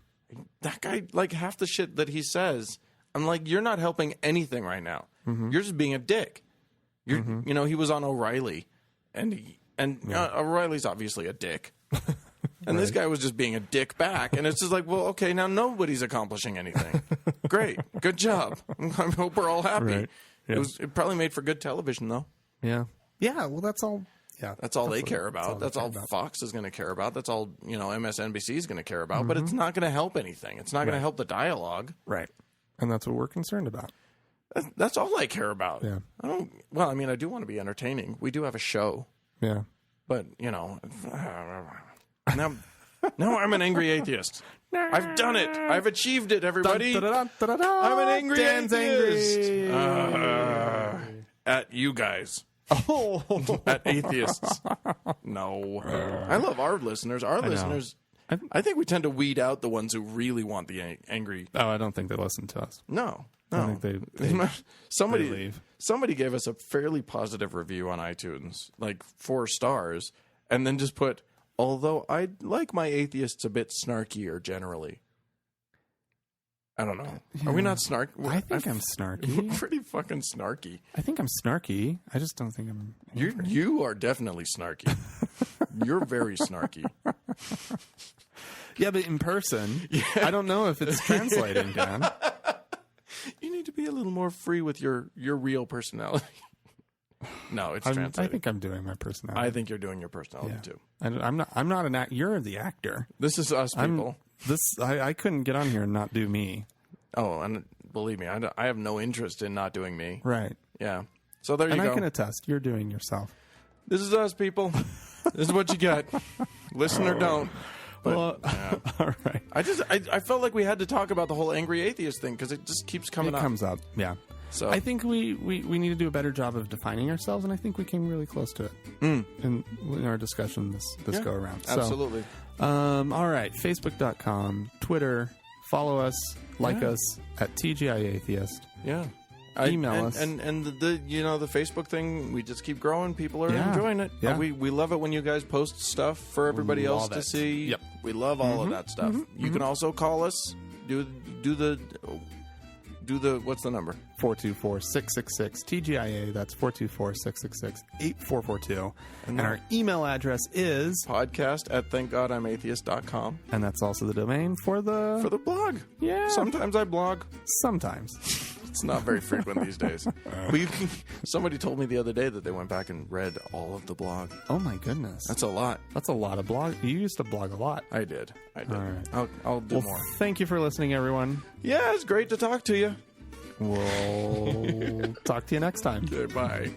That guy, like half the shit that he says, I'm like, you're not helping anything right now. You're just being a dick. He was on O'Reilly, and O'Reilly's obviously a dick. And this guy was just being a dick back. And it's just like, well, okay, now nobody's accomplishing anything. Great. Good job. I hope we're all happy. Right. Yeah. It probably made for good television, though. Yeah. Yeah. Well, that's all. Yeah. That's all they care about. That's all Fox is going to care about. That's all, MSNBC is going to care about. But it's not going to help anything. It's not going to help the dialogue. Right. And that's what we're concerned about. That's all I care about. Yeah. I do want to be entertaining. We do have a show. Yeah. But, now I'm an angry atheist. I've done it. I've achieved it, everybody. I'm an angry Dan's atheist. angry. At you guys. Oh. At atheists. No. I love our listeners. Our listeners, I think we tend to weed out the ones who really want the angry. Oh, I don't think they listen to us. No. I think they Somebody gave us a fairly positive review on iTunes, like 4 stars, and then just put, although I like my atheists a bit snarkier generally. I don't know. Yeah. Are we not snarky? I think I'm snarky. We're pretty fucking snarky. I think I'm snarky. I just don't think I'm. You are definitely snarky. You're very snarky. Yeah, but in person, I don't know if it's translating, Dan. You need to be a little more free with your real personality. No, it's translating. I think I'm doing my personality. I think you're doing your personality too. I'm not an actor. You're the actor. This is us people. I couldn't get on here and not do me. Oh, and believe me, I have no interest in not doing me. Right. Yeah. So there you and go. I can attest, you're doing yourself. This is us, people. This is what you get. Listen or don't. But, Well, all right. I felt like we had to talk about the whole angry atheist thing because it just keeps coming It up. comes up, yeah. So I think we need to do a better job of defining ourselves, and I think we came really close to it in our discussion this go around. Absolutely. So, all right, Facebook.com, Twitter, follow us, like us at TGI Atheist. Yeah. Email us. And the Facebook thing, we just keep growing. People are Yeah. enjoying it. Yeah. We love it when you guys post stuff for everybody else Love to it. see. Yep. We love all of that stuff. You can also call us. Do the what's the number? 424-666 TGIA. That's 424-666-8442. And our email address is, podcast@thankgodimatheist.com. and that's also the domain for the blog. Yeah. Sometimes I blog. Sometimes. It's not very frequent these days. But somebody told me the other day that they went back and read all of the blog. Oh my goodness. That's a lot. That's a lot of blog. You used to blog a lot. I did. All right. I'll do more. Thank you for listening, everyone. Yeah, it's great to talk to you. We'll talk to you next time. Okay, bye.